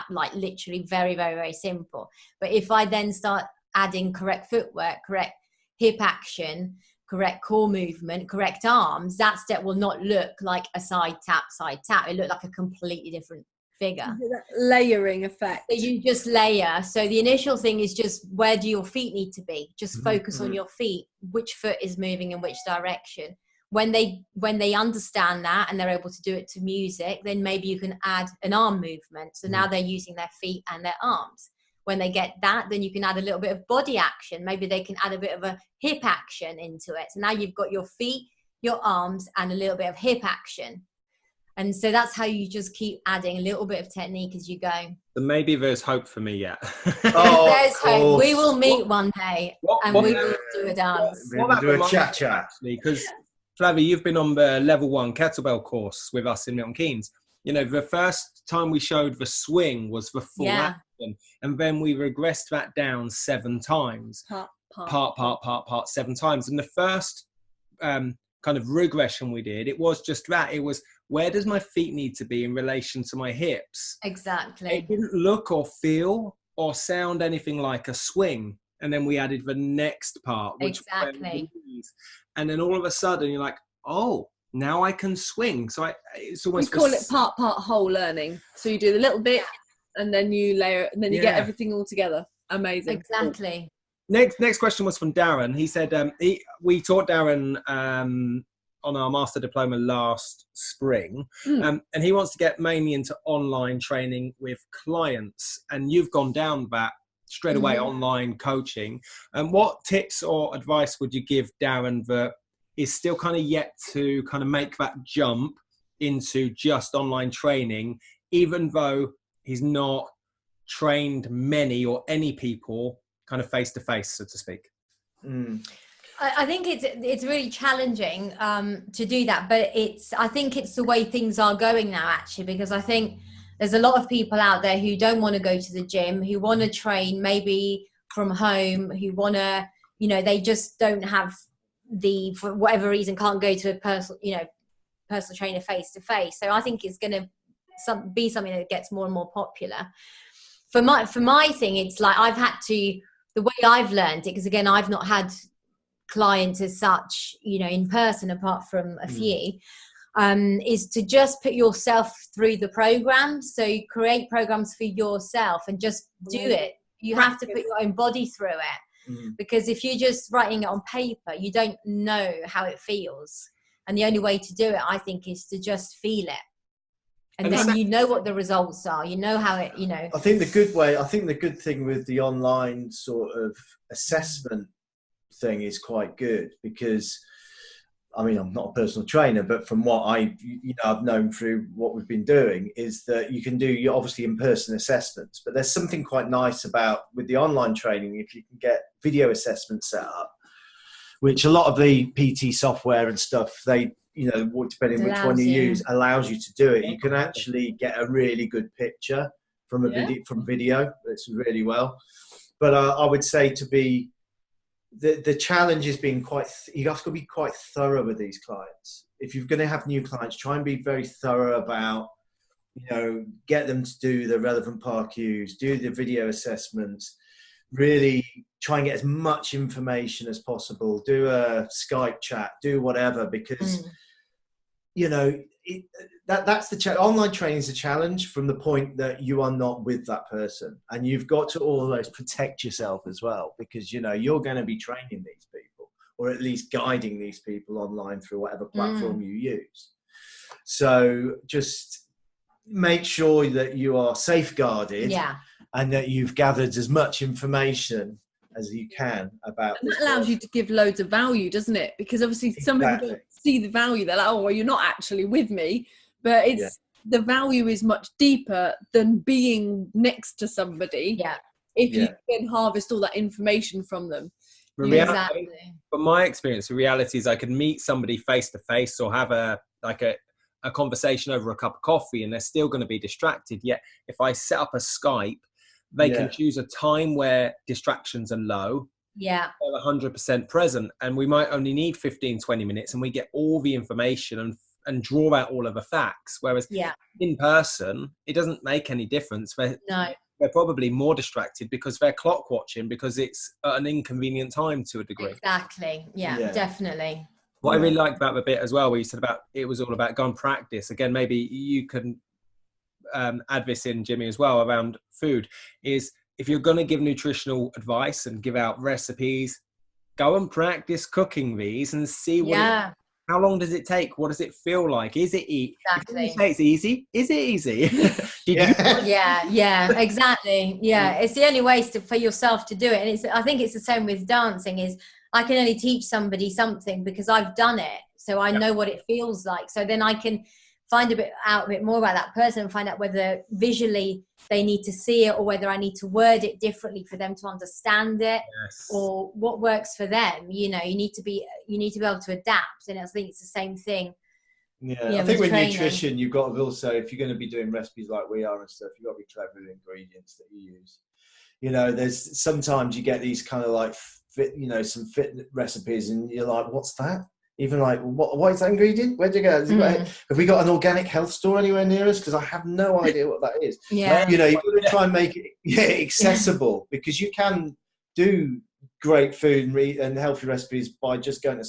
like literally very, very, very simple. But if I then start adding correct footwork, correct hip action, correct core movement, correct arms, that step will not look like a side tap. It look like a completely different figure. That layering effect. So you just layer. So the initial thing is just, where do your feet need to be? Just focus on your feet. Which foot is moving in which direction? When they understand that and they're able to do it to music, then maybe you can add an arm movement. So now they're using their feet and their arms. When they get that, then you can add a little bit of body action. Maybe they can add a bit of a hip action into it. So now you've got your feet, your arms, and a little bit of hip action. And so that's how you just keep adding a little bit of technique as you go. So maybe there's hope for me yet. There's hope. We will meet one day and we will do a dance. We'll do a cha-cha. Because, Flavia, you've been on the level 1 kettlebell course with us in Milton Keynes. The first time we showed the swing was the full action, and then we regressed that down 7 times. Part 7 times. And the first kind of regression we did, it was just that. It was, where does my feet need to be in relation to my hips? Exactly. It didn't look or feel or sound anything like a swing. And then we added the next part, which and then all of a sudden you're like, oh, now I can swing. So it's almost... We call it part whole learning. So you do the little bit and then you layer, and then you get everything all together. Amazing. Exactly. Next question was from Darren. He said, we taught Darren on our master diploma last spring, and he wants to get mainly into online training with clients. And you've gone down that straight away online coaching. And what tips or advice would you give Darren that is still kind of yet to kind of make that jump into just online training, even though he's not trained many or any people kind of face to face, so to speak? I think it's really challenging to do that, but I think it's the way things are going now, actually, because I think there's a lot of people out there who don't want to go to the gym, who want to train maybe from home, who want to, they just don't have for whatever reason, can't go to a personal trainer face to face. So I think it's going to be something that gets more and more popular. For my thing, it's like I've had to, the way I've learned it, because again, I've not had clients as such, in person, apart from a few, is to just put yourself through the program. So you create programs for yourself and just do it. You have to put your own body through it. Because if you're just writing it on paper, you don't know how it feels. And the only way to do it, I think, is to just feel it. And then you know what the results are. You know how it, I think the good thing with the online sort of assessment thing is quite good, because I'm not a personal trainer, but from what I've known through what we've been doing, is that you can do obviously in-person assessments, but there's something quite nice about with the online training, if you can get video assessments set up, which a lot of the PT software and stuff, they, depending which one you use, allows you to do it. You can actually get a really good picture from video. It's really well. But I would say the challenge is being you have to be quite thorough with these clients. If you're going to have new clients, try and be very thorough about, get them to do the relevant PAR-Qs, do the video assessments, really try and get as much information as possible, do a Skype chat, do whatever, because, that's the challenge. Online training is a challenge from the point that you are not with that person, and you've got to always protect yourself as well, because you're going to be training these people, or at least guiding these people online through whatever platform you use. So just make sure that you are safeguarded, and that you've gathered as much information as you can about and that allows you to give loads of value, doesn't it? Because obviously some people don't see the value. They're like, oh, well, you're not actually with me. But the value is much deeper than being next to somebody. If you can harvest all that information from them. Exactly. From my experience, the reality is I can meet somebody face to face or have a conversation over a cup of coffee, and they're still going to be distracted. Yet if I set up a Skype, they can choose a time where distractions are low. They're 100% present, and we might only need 15-20 minutes, and we get all the information and draw out all of the facts. Whereas in person, it doesn't make any difference. They're probably more distracted because they're clock watching, because it's at an inconvenient time to a degree. Exactly. Yeah. Definitely. What I really liked about the bit as well, where you said about it was all about go and practice. Again, maybe you can add this in, Jimmy, as well, around food, is if you're going to give nutritional advice and give out recipes, go and practice cooking these and see how long does it take? What does it feel like? Is it exactly? You say it's easy. Is it easy? Exactly. It's the only way for yourself to do it. And I think it's the same with dancing. Is I can only teach somebody something because I've done it, so I know what it feels like. So then I can find out a bit more about that person and find out whether visually they need to see it, or whether I need to word it differently for them to understand it, or what works for them. You need to be able to adapt. And I think it's the same thing. I think with nutrition, you've got to also, if you're going to be doing recipes like we are and stuff, you've got to be clever with ingredients that you use. There's sometimes you get these kind of like some fit recipes, and you're like, what's that? Even like, what is that ingredient? Where'd you go? Have we got an organic health store anywhere near us? Because I have no idea what that is. You've got to try and make it accessible, because you can do great food and healthy recipes by just going to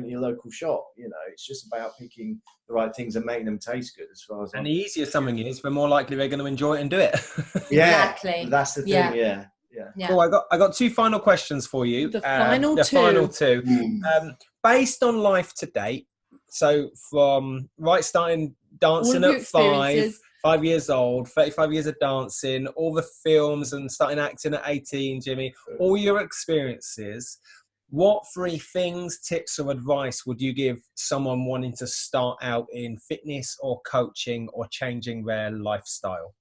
your local shop. It's just about picking the right things and making them taste good, as far as. And the easier something is, the more likely they're going to enjoy it and do it. Exactly. That's the thing. Yeah. Cool. I got two final questions for you. The final two. Based on life to date, so from starting dancing at 5 5 years old, 35 years of dancing, all the films and starting acting at 18, Jimmy, all your experiences. What 3 things, tips or advice would you give someone wanting to start out in fitness or coaching or changing their lifestyle?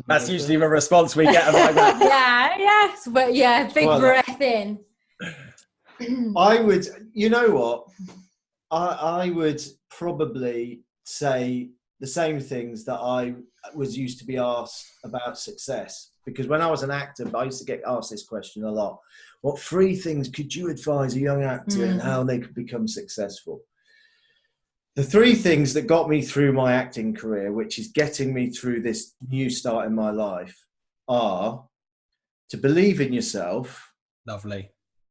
That's usually the response we get like that. But big breath in. I would, you know what? I would probably say the same things that I was used to be asked about success. Because when I was an actor, I used to get asked this question a lot. What 3 things could you advise a young actor in how they could become successful? The 3 things that got me through my acting career, which is getting me through this new start in my life, are to believe in yourself. Lovely.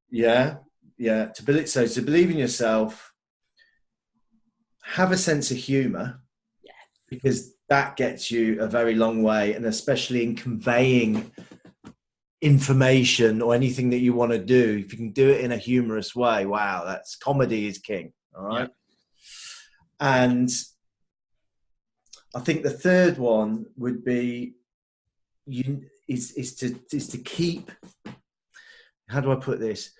Yeah. To believe in yourself, have a sense of humour, because that gets you a very long way, and especially in conveying information or anything that you want to do. If you can do it in a humorous way, wow, that's comedy is king. All right. Yeah. And I think the third one would be is to keep, how do I put this?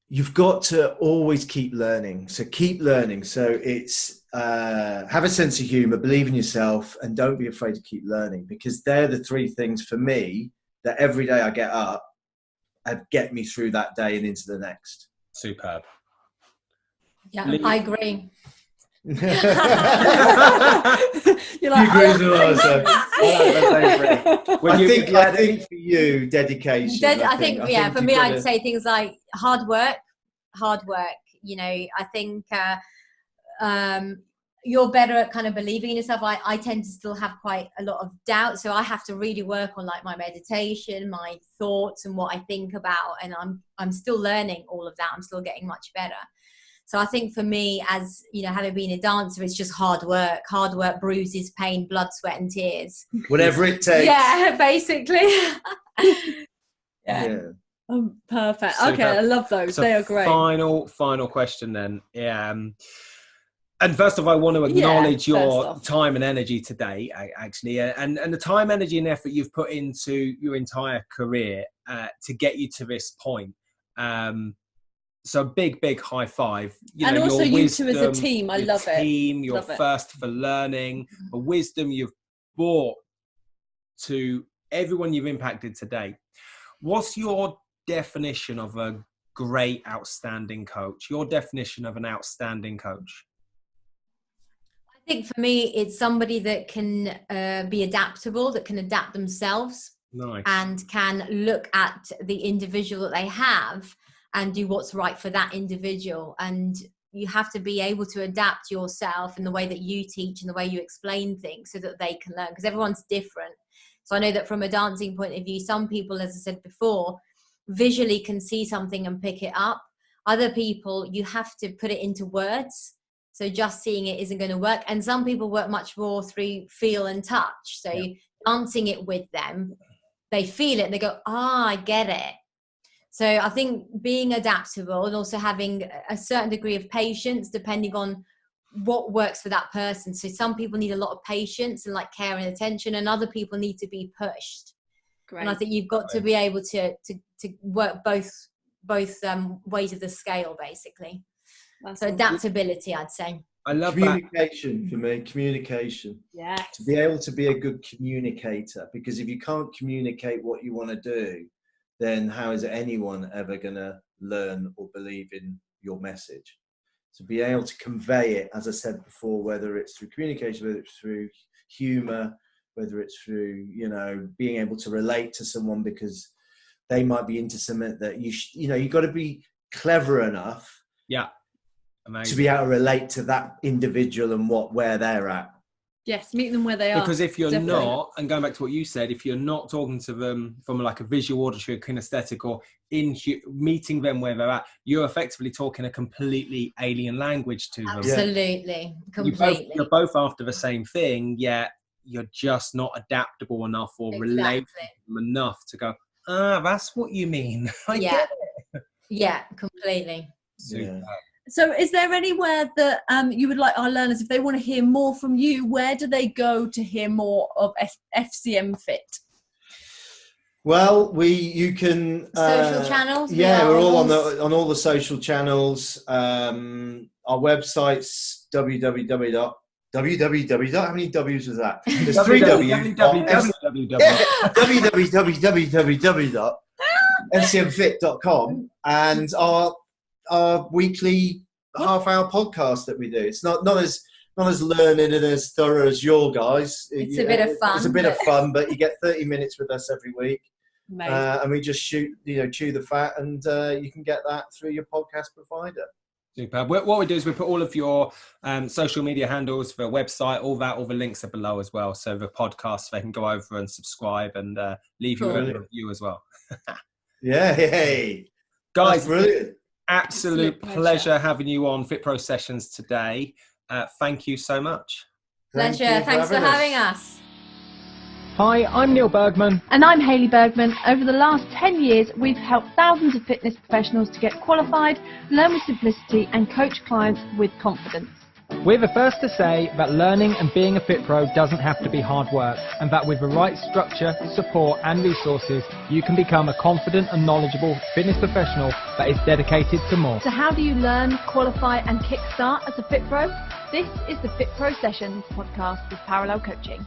You've got to always keep learning. So keep learning. So it's have a sense of humor, believe in yourself, and don't be afraid to keep learning, because they're the 3 things for me that every day I get up get me through that day and into the next. Superb. Yeah, I agree. You're like, I think for you, dedication. I think for me, I'd say things like hard work. You know, I think you're better at kind of believing in yourself. I tend to still have quite a lot of doubt, so I have to really work on like my meditation, my thoughts, and what I think about. And I'm still learning all of that. I'm still getting much better. So I think for me, as you know, having been a dancer, it's just hard work, bruises, pain, blood, sweat, and tears. Whatever it takes. Yeah, basically. Yeah. Perfect. Super. Okay, I love those. So they are great. Final question then. And first of all, I want to acknowledge your time and energy today, actually, and the time, energy, and effort you've put into your entire career to get you to this point. So big high five. And know, also your you wisdom, two as a team, I love it. Your love thirst for learning, the wisdom you've brought to everyone you've impacted today. What's your definition of a great, outstanding coach? Your definition of an outstanding coach? I think for me, it's somebody that can be adaptable, that can adapt themselves. Nice. And can look at the individual that they have and do what's right for that individual. And you have to be able to adapt yourself in the way that you teach and the way you explain things so that they can learn, because everyone's different. So I know that from a dancing point of view, some people, as I said before, visually can see something and pick it up. Other people, you have to put it into words. So just seeing it isn't going to work. And some people work much more through feel and touch. So dancing it with them, they feel it and they go, I get it. So I think being adaptable and also having a certain degree of patience, depending on what works for that person. So some people need a lot of patience and like care and attention, and other people need to be pushed. Great. And I think you've got to be able to work both ways of the scale, basically. So adaptability, I'd say. I love communication for me. Communication. Yes. To be able to be a good communicator, because if you can't communicate what you want to do, then how is anyone ever going to learn or believe in your message? So be able to convey it, as I said before, whether it's through communication, whether it's through humor, whether it's through, you know, being able to relate to someone because they might be into something that you've got to be clever enough. Yeah. Amazing. To be able to relate to that individual and where they're at. Yes, meet them where they are. Because if you're not, and going back to what you said, if you're not talking to them from like a visual, auditory, kinesthetic, or meeting them where they're at, you're effectively talking a completely alien language to them. Absolutely. Completely. You're both after the same thing, yet you're just not adaptable enough or relatable enough to go, that's what you mean. I get it. Yeah, completely. Super. So is there anywhere that you would like our learners, if they want to hear more from you, where do they go to hear more of FCMFIT? Well, you can social channels. Yeah, we're all on all the social channels. Our website's www. How many W's was that? There's 3 W's. www.fcmfit.com, and our weekly half-hour podcast that we do. It's not as learned and as thorough as your guys. It's a bit of fun. It's a bit of fun, but you get 30 minutes with us every week. And we just chew the fat, and you can get that through your podcast provider. Superb. What we do is we put all of your social media handles for a website, all the links are below as well. So the podcast, they can go over and subscribe and leave you a review as well. Yeah, hey. Guys, brilliant. Absolute pleasure having you on FitPro Sessions today. Thank you so much. Pleasure. Thanks for having us. Hi, I'm Neil Bergman. And I'm Hayley Bergman. Over the last 10 years, we've helped thousands of fitness professionals to get qualified, learn with simplicity, and coach clients with confidence. We're the first to say that learning and being a Fit Pro doesn't have to be hard work, and that with the right structure, support and resources, you can become a confident and knowledgeable fitness professional that is dedicated to more. So how do you learn, qualify and kickstart as a Fit Pro? This is the FitPro Sessions Podcast with Parallel Coaching.